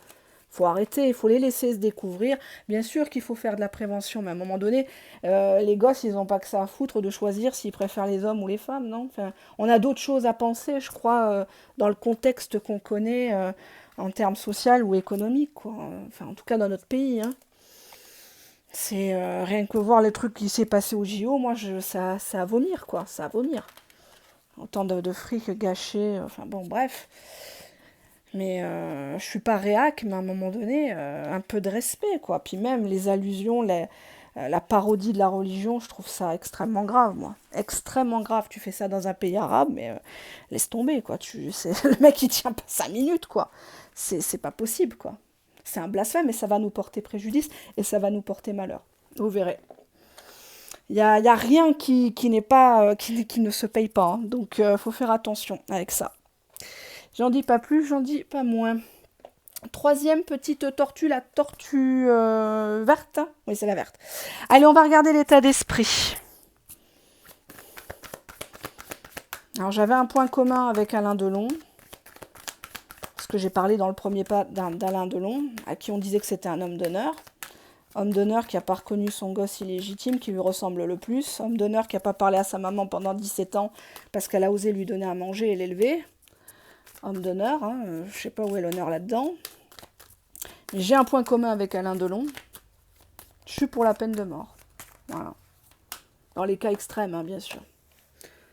Faut arrêter, il faut les laisser se découvrir. Bien sûr qu'il faut faire de la prévention, mais à un moment donné, les gosses, ils n'ont pas que ça à foutre de choisir s'ils préfèrent les hommes ou les femmes, non? Enfin, on a d'autres choses à penser, je crois, dans le contexte qu'on connaît en termes social ou économiques, quoi. Enfin, en tout cas dans notre pays, hein. C'est rien que voir les trucs qui s'est passé au JO, moi, c'est à vomir, quoi. C'est à vomir. Autant de fric gâché, enfin bon, bref. Mais je suis pas réac, mais à un moment donné, un peu de respect, quoi. Puis même les allusions, la parodie de la religion, je trouve ça extrêmement grave, moi. Extrêmement grave. Tu fais ça dans un pays arabe, mais laisse tomber, quoi. Le mec, il tient pas 5 minutes, quoi. C'est pas possible, quoi. C'est un blasphème et ça va nous porter préjudice et ça va nous porter malheur. Vous verrez. Il y a rien qui n'est pas, qui ne se paye pas, hein. Donc, faut faire attention avec ça. J'en dis pas plus, j'en dis pas moins. Troisième petite tortue, la tortue verte. Oui, c'est la verte. Allez, on va regarder l'état d'esprit. Alors, j'avais un point commun avec Alain Delon, parce que j'ai parlé dans le premier pas d'Alain Delon, à qui on disait que c'était un homme d'honneur. Homme d'honneur qui n'a pas reconnu son gosse illégitime, qui lui ressemble le plus. Homme d'honneur qui n'a pas parlé à sa maman pendant 17 ans, parce qu'elle a osé lui donner à manger et l'élever. Homme d'honneur, hein, je sais pas où est l'honneur là-dedans. J'ai un point commun avec Alain Delon. Je suis pour la peine de mort. Voilà. Dans les cas extrêmes, hein, bien sûr.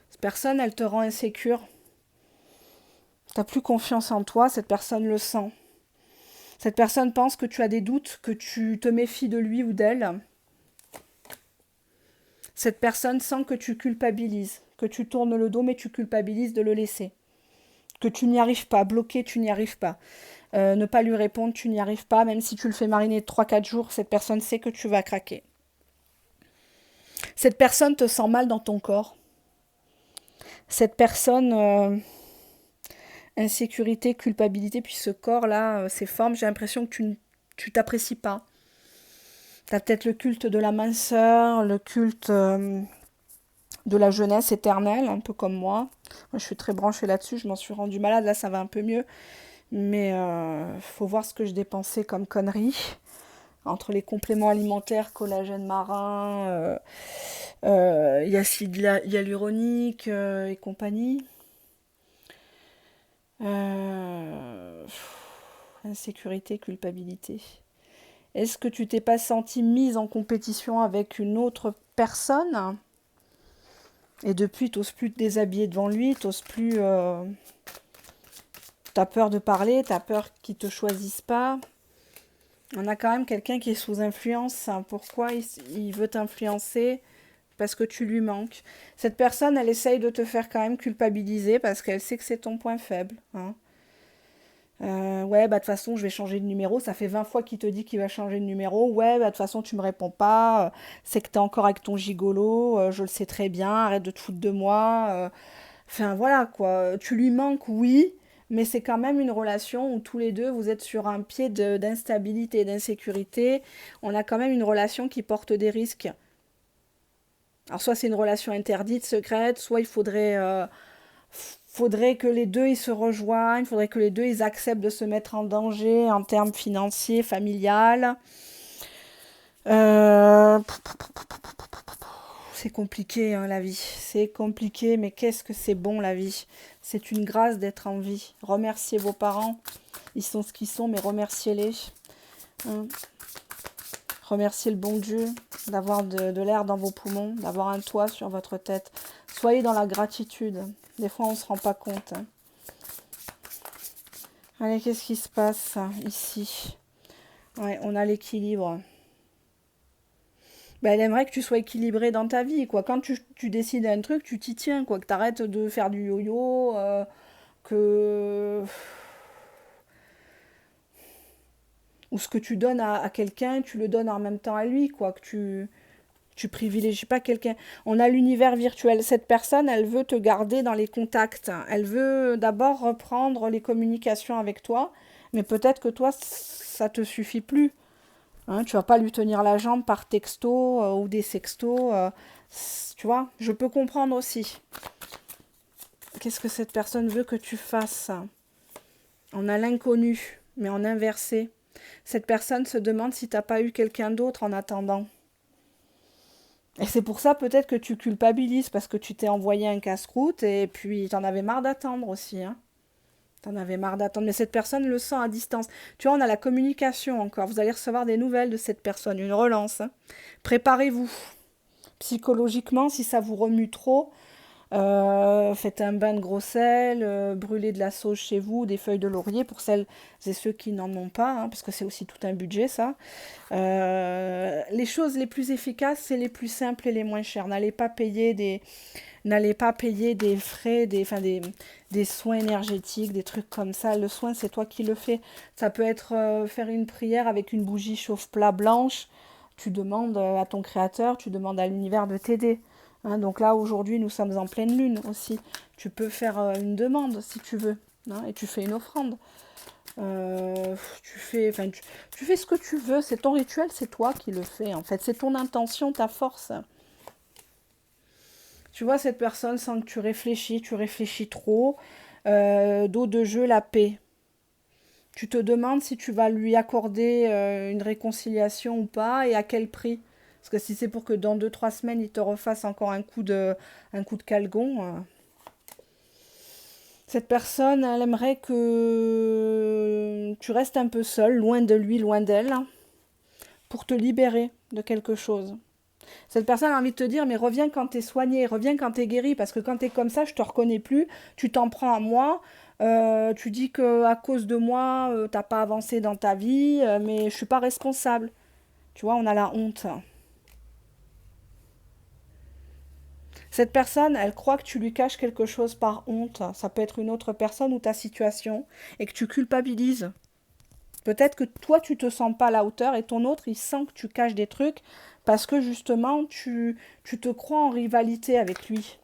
Cette personne, elle te rend insécure. T'as plus confiance en toi, cette personne le sent. Cette personne pense que tu as des doutes, que tu te méfies de lui ou d'elle. Cette personne sent que tu culpabilises, que tu tournes le dos, mais tu culpabilises de le laisser. Que tu n'y arrives pas, bloqué, tu n'y arrives pas. Ne pas lui répondre, tu n'y arrives pas, même si tu le fais mariner 3-4 jours, cette personne sait que tu vas craquer. Cette personne te sent mal dans ton corps. Cette personne, insécurité, culpabilité, puis ce corps-là, ces formes, j'ai l'impression que tu t'apprécies pas. Tu as peut-être le culte de la minceur, le culte de la jeunesse éternelle, un peu comme moi. Moi, je suis très branchée là-dessus, je m'en suis rendue malade, là ça va un peu mieux. Mais faut voir ce que je dépensais comme conneries. Entre les compléments alimentaires, collagène marin, acide hyaluronique et compagnie. Insécurité, culpabilité. Est-ce que tu t'es pas senti mise en compétition avec une autre personne et depuis, t'oses plus te déshabiller devant lui, t'oses plus... T'as peur de parler, t'as peur qu'il te choisisse pas. On a quand même quelqu'un qui est sous influence. Pourquoi il veut t'influencer? Parce que tu lui manques. Cette personne, elle essaye de te faire quand même culpabiliser parce qu'elle sait que c'est ton point faible. Hein. Ouais, bah de toute façon, je vais changer de numéro. Ça fait 20 fois qu'il te dit qu'il va changer de numéro. Ouais, bah de toute façon, tu me réponds pas. C'est que t'es encore avec ton gigolo. Je le sais très bien. Arrête de te foutre de moi. Enfin, voilà, quoi. Tu lui manques, oui. Mais c'est quand même une relation où tous les deux, vous êtes sur un pied d'instabilité, d'insécurité. On a quand même une relation qui porte des risques. Alors, soit c'est une relation interdite, secrète, soit il faudrait que les deux ils se rejoignent, il faudrait que les deux ils acceptent de se mettre en danger en termes financiers, familial. Euh, C'est compliqué, hein, la vie. C'est compliqué, mais qu'est-ce que c'est bon, la vie. C'est une grâce d'être en vie. Remerciez vos parents. Ils sont ce qu'ils sont, mais remerciez-les. Hein. Remerciez le bon Dieu d'avoir de l'air dans vos poumons, d'avoir un toit sur votre tête. Soyez dans la gratitude. Des fois, on ne se rend pas compte. Hein. Allez, qu'est-ce qui se passe ici? Ouais, on a l'équilibre. Ben, elle aimerait que tu sois équilibré dans ta vie, quoi. Quand tu décides un truc, tu t'y tiens, quoi. Que tu arrêtes de faire du yo-yo, que... Ou ce que tu donnes à quelqu'un, tu le donnes en même temps à lui, quoi. Que tu privilégies pas quelqu'un. On a l'univers virtuel. Cette personne, elle veut te garder dans les contacts. Elle veut d'abord reprendre les communications avec toi, mais peut-être que toi, ça te suffit plus. Hein, tu vas pas lui tenir la jambe par texto ou des sextos. Tu vois, je peux comprendre aussi. Qu'est-ce que cette personne veut que tu fasses? On a l'inconnu, mais en inversé. Cette personne se demande si t'as pas eu quelqu'un d'autre en attendant. Et c'est pour ça peut-être que tu culpabilises, parce que tu t'es envoyé un casse-croûte et puis t'en avais marre d'attendre aussi. Hein. T'en avais marre d'attendre. Mais cette personne le sent à distance. Tu vois, on a la communication encore. Vous allez recevoir des nouvelles de cette personne, une relance. Hein. Préparez-vous. Psychologiquement, si ça vous remue trop, Faites un bain de gros sel, brûlez de la sauge chez vous, des feuilles de laurier pour celles et ceux qui n'en ont pas, hein, parce que c'est aussi tout un budget ça. Les choses les plus efficaces, c'est les plus simples et les moins chères. N'allez pas payer des frais, des soins énergétiques, des trucs comme ça. Le soin, c'est toi qui le fais. Ça peut être faire une prière avec une bougie chauffe-plat blanche. Tu demandes à ton créateur, tu demandes à l'univers de t'aider. Hein, donc là, aujourd'hui, nous sommes en pleine lune aussi. Tu peux faire une demande si tu veux. Hein, et tu fais une offrande. Tu fais ce que tu veux. C'est ton rituel, c'est toi qui le fais. En fait, c'est ton intention, ta force. Tu vois, cette personne, sans que tu réfléchis trop. Dos de jeu, la paix. Tu te demandes si tu vas lui accorder une réconciliation ou pas et à quel prix. Parce que si c'est pour que dans 2, 3 semaines, il te refasse encore un coup de calgon, cette personne, elle aimerait que tu restes un peu seul, loin de lui, loin d'elle, pour te libérer de quelque chose. Cette personne a envie de te dire, mais reviens quand t'es soigné, reviens quand t'es guéri, parce que quand t'es comme ça, je te reconnais plus, tu t'en prends à moi, tu dis que à cause de moi, t'as pas avancé dans ta vie, mais je suis pas responsable. Tu vois, on a la honte. Cette personne, elle croit que tu lui caches quelque chose par honte. Ça peut être une autre personne ou ta situation, et que tu culpabilises. Peut-être que toi, tu te sens pas à la hauteur et ton autre, il sent que tu caches des trucs parce que justement, tu te crois en rivalité avec lui.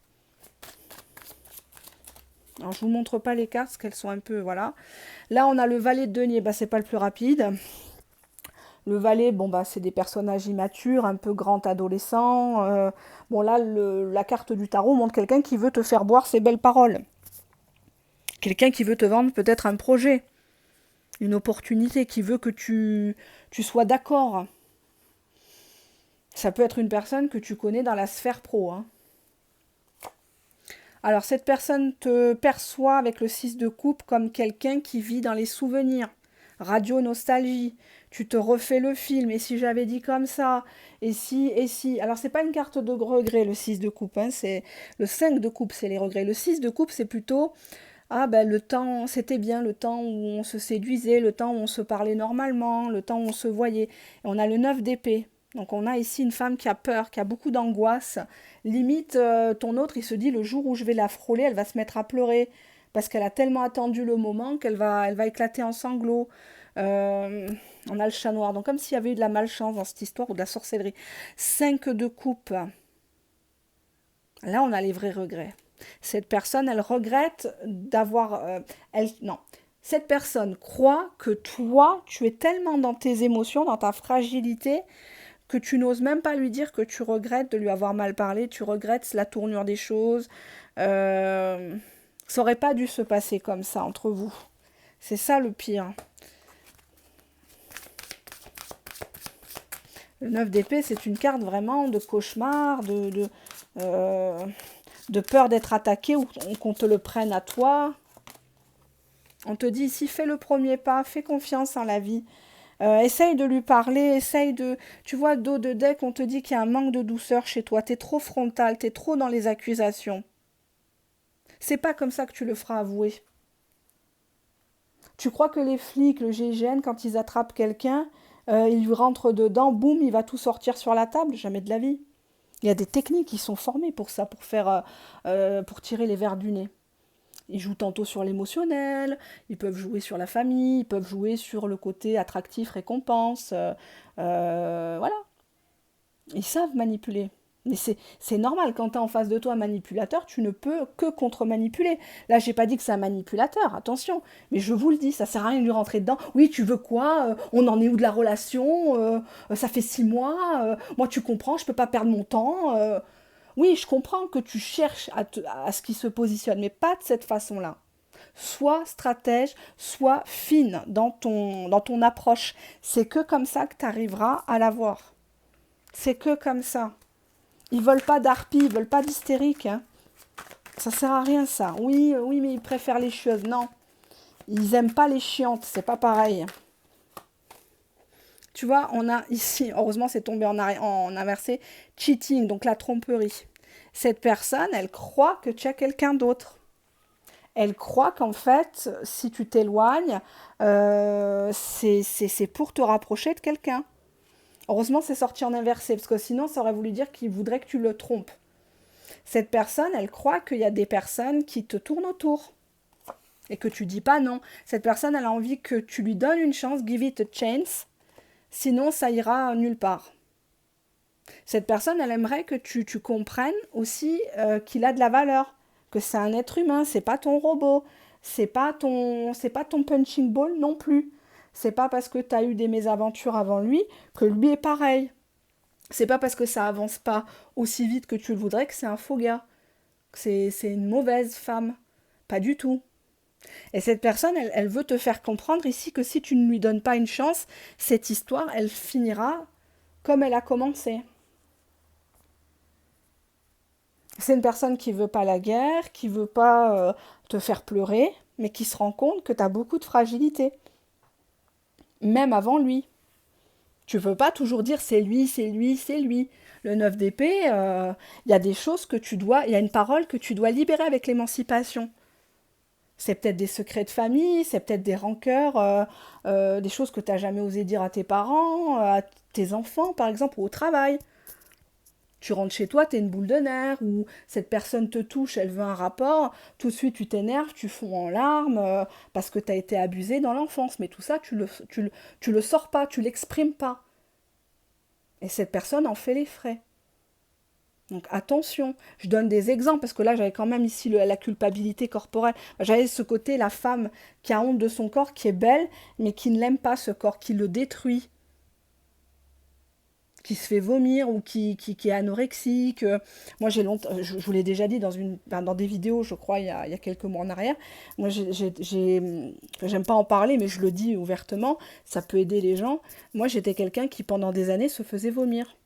Alors, je vous montre pas les cartes parce qu'elles sont un peu, voilà. Là, on a le valet de denier, bah, c'est pas le plus rapide. Le valet, bon, bah, c'est des personnages immatures, un peu grands adolescents. Bon, là, la carte du tarot montre quelqu'un qui veut te faire boire ses belles paroles. Quelqu'un qui veut te vendre peut-être un projet, une opportunité, qui veut que tu sois d'accord. Ça peut être une personne que tu connais dans la sphère pro. Hein. Alors, cette personne te perçoit avec le 6 de coupe comme quelqu'un qui vit dans les souvenirs. Radio nostalgie. Tu te refais le film. Et si j'avais dit comme ça? Et si, et si. Alors, c'est pas une carte de regret, le 6 de coupe. Hein, c'est le 5 de coupe, c'est les regrets. Le 6 de coupe, c'est plutôt ah ben le temps, c'était bien, le temps où on se séduisait, le temps où on se parlait normalement, le temps où on se voyait. Et on a le 9 d'épée. Donc on a ici une femme qui a peur, qui a beaucoup d'angoisse. Limite, ton autre, il se dit, le jour où je vais la frôler, elle va se mettre à pleurer. Parce qu'elle a tellement attendu le moment elle va éclater en sanglots. Euh, on a le chat noir. Donc comme s'il y avait eu de la malchance dans cette histoire ou de la sorcellerie. 5 de coupe. Là, on a les vrais regrets. Cette personne, elle regrette d'avoir... non. Cette personne croit que toi, tu es tellement dans tes émotions, dans ta fragilité, que tu n'oses même pas lui dire que tu regrettes de lui avoir mal parlé, tu regrettes la tournure des choses. Euh, Ça aurait pas dû se passer comme ça entre vous. C'est ça le pire. Le 9 d'épée, c'est une carte vraiment de cauchemar, euh, de peur d'être attaqué ou qu'on te le prenne à toi. On te dit ici, fais le premier pas, fais confiance en la vie. Essaye de lui parler, essaye de... Tu vois, dos de deck, on te dit qu'il y a un manque de douceur chez toi. T'es trop frontal, t'es trop dans les accusations. C'est pas comme ça que tu le feras avouer. Tu crois que les flics, le GIGN, quand ils attrapent quelqu'un, ils lui rentrent dedans, boum, il va tout sortir sur la table? Jamais de la vie. Il y a des techniques qui sont formées pour ça, pour tirer les vers du nez. Ils jouent tantôt sur l'émotionnel, ils peuvent jouer sur la famille, ils peuvent jouer sur le côté attractif, récompense. Voilà. Ils savent manipuler. Mais c'est normal, quand tu es en face de toi un manipulateur, tu ne peux que contre-manipuler. Là, j'ai pas dit que c'est un manipulateur, attention. Mais je vous le dis, ça sert à rien de lui rentrer dedans. Oui, tu veux quoi? On en est où de la relation? Ça fait 6 mois. Moi, tu comprends, je peux pas perdre mon temps. Oui, je comprends que tu cherches à ce qu'il se positionne, mais pas de cette façon-là. Sois stratège, sois fine dans ton approche. C'est que comme ça que tu arriveras à l'avoir. C'est que comme ça. Ils veulent pas d'harpie, ils veulent pas d'hystérique. Hein. Ça sert à rien ça. Oui, oui, mais ils préfèrent les chieuses. Non, ils aiment pas les chiantes. C'est pas pareil. Tu vois, on a ici, heureusement c'est tombé en inversé, cheating, donc la tromperie. Cette personne, elle croit que tu as quelqu'un d'autre. Elle croit qu'en fait, si tu t'éloignes, c'est pour te rapprocher de quelqu'un. Heureusement, c'est sorti en inversé, parce que sinon, ça aurait voulu dire qu'il voudrait que tu le trompes. Cette personne, elle croit qu'il y a des personnes qui te tournent autour et que tu dis pas non. Cette personne, elle a envie que tu lui donnes une chance, give it a chance, sinon ça ira nulle part. Cette personne, elle aimerait que tu comprennes aussi qu'il a de la valeur, que c'est un être humain, c'est pas ton robot, c'est pas ton punching ball non plus. C'est pas parce que tu as eu des mésaventures avant lui que lui est pareil. C'est pas parce que ça avance pas aussi vite que tu le voudrais que c'est un faux gars, que c'est une mauvaise femme. Pas du tout. Et cette personne, elle veut te faire comprendre ici que si tu ne lui donnes pas une chance, cette histoire, elle finira comme elle a commencé. C'est une personne qui veut pas la guerre, qui veut pas te faire pleurer, mais qui se rend compte que tu as beaucoup de fragilité, même avant lui. Tu veux pas toujours dire c'est lui, c'est lui, c'est lui. Le 9 d'épée, il y a des choses que tu dois, il y a une parole que tu dois libérer avec l'émancipation. C'est peut-être des secrets de famille, c'est peut-être des rancœurs, des choses que tu n'as jamais osé dire à tes parents, à tes enfants par exemple, ou au travail. Tu rentres chez toi, tu es une boule de nerfs, ou cette personne te touche, elle veut un rapport, tout de suite tu t'énerves, tu fonds en larmes, parce que tu as été abusé dans l'enfance. Mais tout ça, tu le sors pas, tu l'exprimes pas. Et cette personne en fait les frais. Donc attention, je donne des exemples, parce que là j'avais quand même ici la culpabilité corporelle. J'avais ce côté, la femme qui a honte de son corps, qui est belle, mais qui ne l'aime pas ce corps, qui le détruit, qui se fait vomir ou qui est anorexique. Moi, j'ai longtemps, je vous l'ai déjà dit dans des vidéos, je crois, il y a quelques mois en arrière. Moi, j'aime pas en parler, mais je le dis ouvertement, ça peut aider les gens. Moi, j'étais quelqu'un qui, pendant des années, se faisait vomir.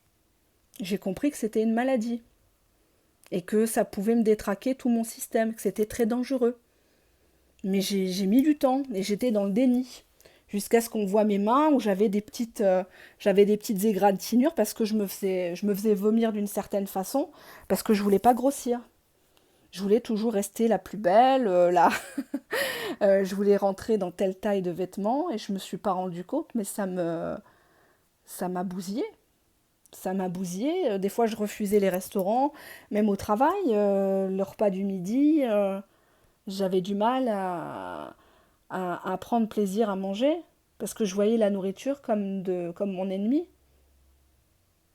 J'ai compris que c'était une maladie et que ça pouvait me détraquer tout mon système, que c'était très dangereux. Mais j'ai mis du temps et j'étais dans le déni. Jusqu'à ce qu'on voit mes mains où j'avais des petites égratignures parce que je me faisais vomir d'une certaine façon, parce que je voulais pas grossir. Je voulais toujours rester la plus belle, je voulais rentrer dans telle taille de vêtements et je me suis pas rendu compte, mais ça m'a bousillé. Ça m'a bousillé. Des fois, je refusais les restaurants, même au travail, le repas du midi, j'avais du mal à prendre plaisir à manger parce que je voyais la nourriture comme mon ennemi.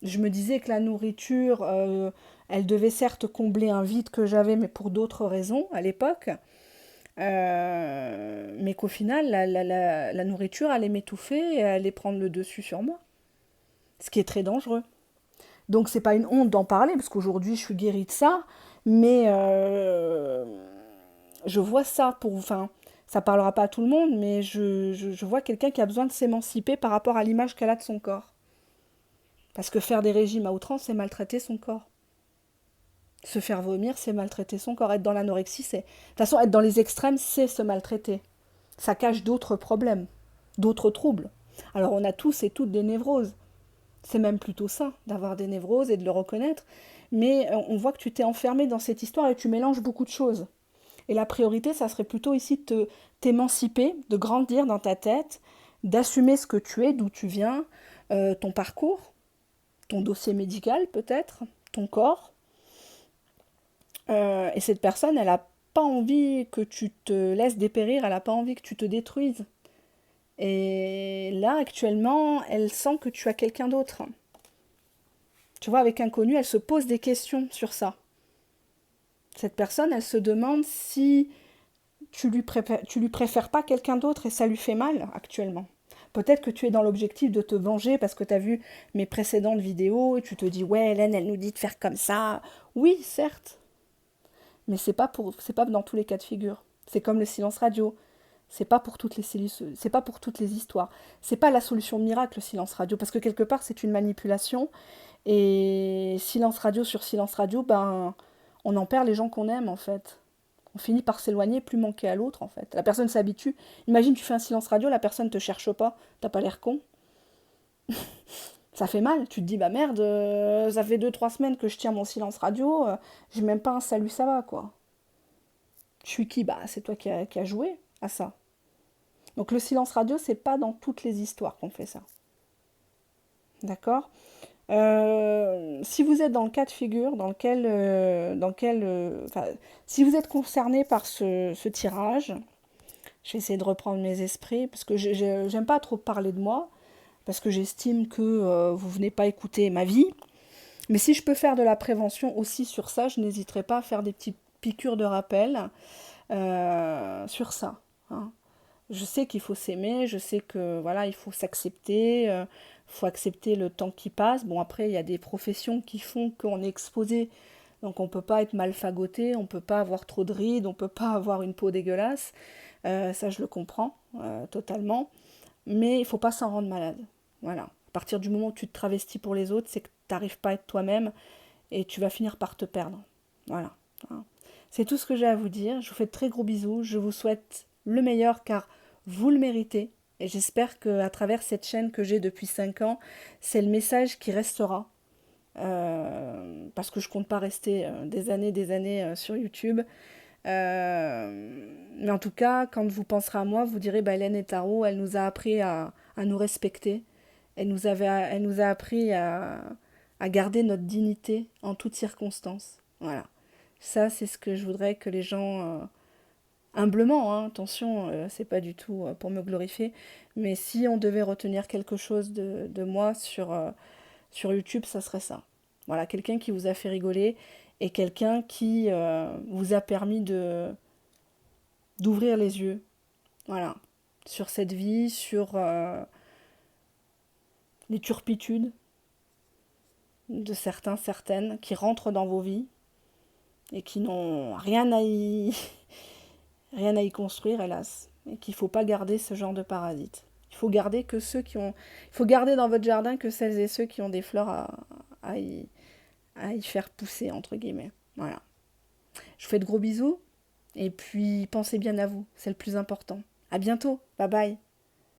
Je me disais que la nourriture, elle devait certes combler un vide que j'avais, mais pour d'autres raisons à l'époque. Mais qu'au final, la nourriture allait m'étouffer et allait prendre le dessus sur moi. Ce qui est très dangereux. Donc c'est pas une honte d'en parler, parce qu'aujourd'hui je suis guérie de ça, mais je vois ça enfin, ça parlera pas à tout le monde, mais je vois quelqu'un qui a besoin de s'émanciper par rapport à l'image qu'elle a de son corps. Parce que faire des régimes à outrance, c'est maltraiter son corps. Se faire vomir, c'est maltraiter son corps. Être dans l'anorexie, c'est... De toute façon, être dans les extrêmes, c'est se maltraiter. Ça cache d'autres problèmes, d'autres troubles. Alors on a tous et toutes des névroses. C'est même plutôt ça, d'avoir des névroses et de le reconnaître. Mais on voit que tu t'es enfermé dans cette histoire et tu mélanges beaucoup de choses. Et la priorité, ça serait plutôt ici de t'émanciper, de grandir dans ta tête, d'assumer ce que tu es, d'où tu viens, ton parcours, ton dossier médical peut-être, ton corps. Et cette personne, elle n'a pas envie que tu te laisses dépérir, elle n'a pas envie que tu te détruises. Et là, actuellement, elle sent que tu as quelqu'un d'autre. Tu vois, avec Inconnu, elle se pose des questions sur ça. Cette personne, elle se demande si tu lui préfères pas quelqu'un d'autre et ça lui fait mal actuellement. Peut-être que tu es dans l'objectif de te venger parce que tu as vu mes précédentes vidéos et tu te dis « Ouais, Hélène, elle nous dit de faire comme ça. » Oui, certes. Mais c'est pas dans tous les cas de figure. C'est comme le silence radio. C'est pas pour toutes les histoires. C'est pas la solution miracle, le silence radio, parce que quelque part, c'est une manipulation. Et silence radio sur silence radio, ben, on en perd les gens qu'on aime, en fait. On finit par s'éloigner, plus manquer à l'autre, en fait. La personne s'habitue. Imagine, tu fais un silence radio, la personne te cherche pas. T'as pas l'air con. Ça fait mal, tu te dis, bah merde, ça fait 2, 3 semaines que je tiens mon silence radio, j'ai même pas un salut, ça va, quoi. Je suis qui? Bah, c'est toi qui a joué à ça. Donc le silence radio, c'est pas dans toutes les histoires qu'on fait ça. D'accord? Si vous êtes dans le cas de figure enfin, si vous êtes concerné par ce tirage, je vais essayer de reprendre mes esprits, parce que j'aime pas trop parler de moi, parce que j'estime que vous venez pas écouter ma vie. Mais si je peux faire de la prévention aussi sur ça, je n'hésiterai pas à faire des petites piqûres de rappel sur ça. Hein. Je sais qu'il faut s'aimer, je sais que voilà, il faut s'accepter, faut accepter le temps qui passe. Bon, après, il y a des professions qui font qu'on est exposé, donc on peut pas être mal fagoté, on peut pas avoir trop de rides, on peut pas avoir une peau dégueulasse. Ça, je le comprends totalement. Mais il faut pas s'en rendre malade. Voilà. À partir du moment où tu te travestis pour les autres, c'est que tu n'arrives pas à être toi-même et tu vas finir par te perdre. Voilà. Hein. C'est tout ce que j'ai à vous dire. Je vous fais de très gros bisous. Je vous souhaite le meilleur car vous le méritez. Et j'espère qu'à travers cette chaîne que j'ai depuis 5 ans, c'est le message qui restera. Parce que je compte pas rester des années sur YouTube. Mais en tout cas, quand vous penserez à moi, vous direz, bah, Hélène Etaro, elle nous a appris à nous respecter. Elle nous a appris à garder notre dignité en toutes circonstances. Voilà. Ça, c'est ce que je voudrais que les gens, humblement, hein, attention, c'est pas du tout pour me glorifier, mais si on devait retenir quelque chose de moi sur YouTube, ça serait ça. Voilà, quelqu'un qui vous a fait rigoler et quelqu'un qui vous a permis d'ouvrir les yeux, voilà, sur cette vie, sur les turpitudes de certains, certaines qui rentrent dans vos vies et qui n'ont rien à y construire, hélas, et qu'il ne faut pas garder ce genre de parasites. Il faut garder que ceux qui ont, il faut garder dans votre jardin que celles et ceux qui ont des fleurs à y faire pousser, entre guillemets. Voilà. Je vous fais de gros bisous, et puis pensez bien à vous, c'est le plus important. À bientôt, bye bye.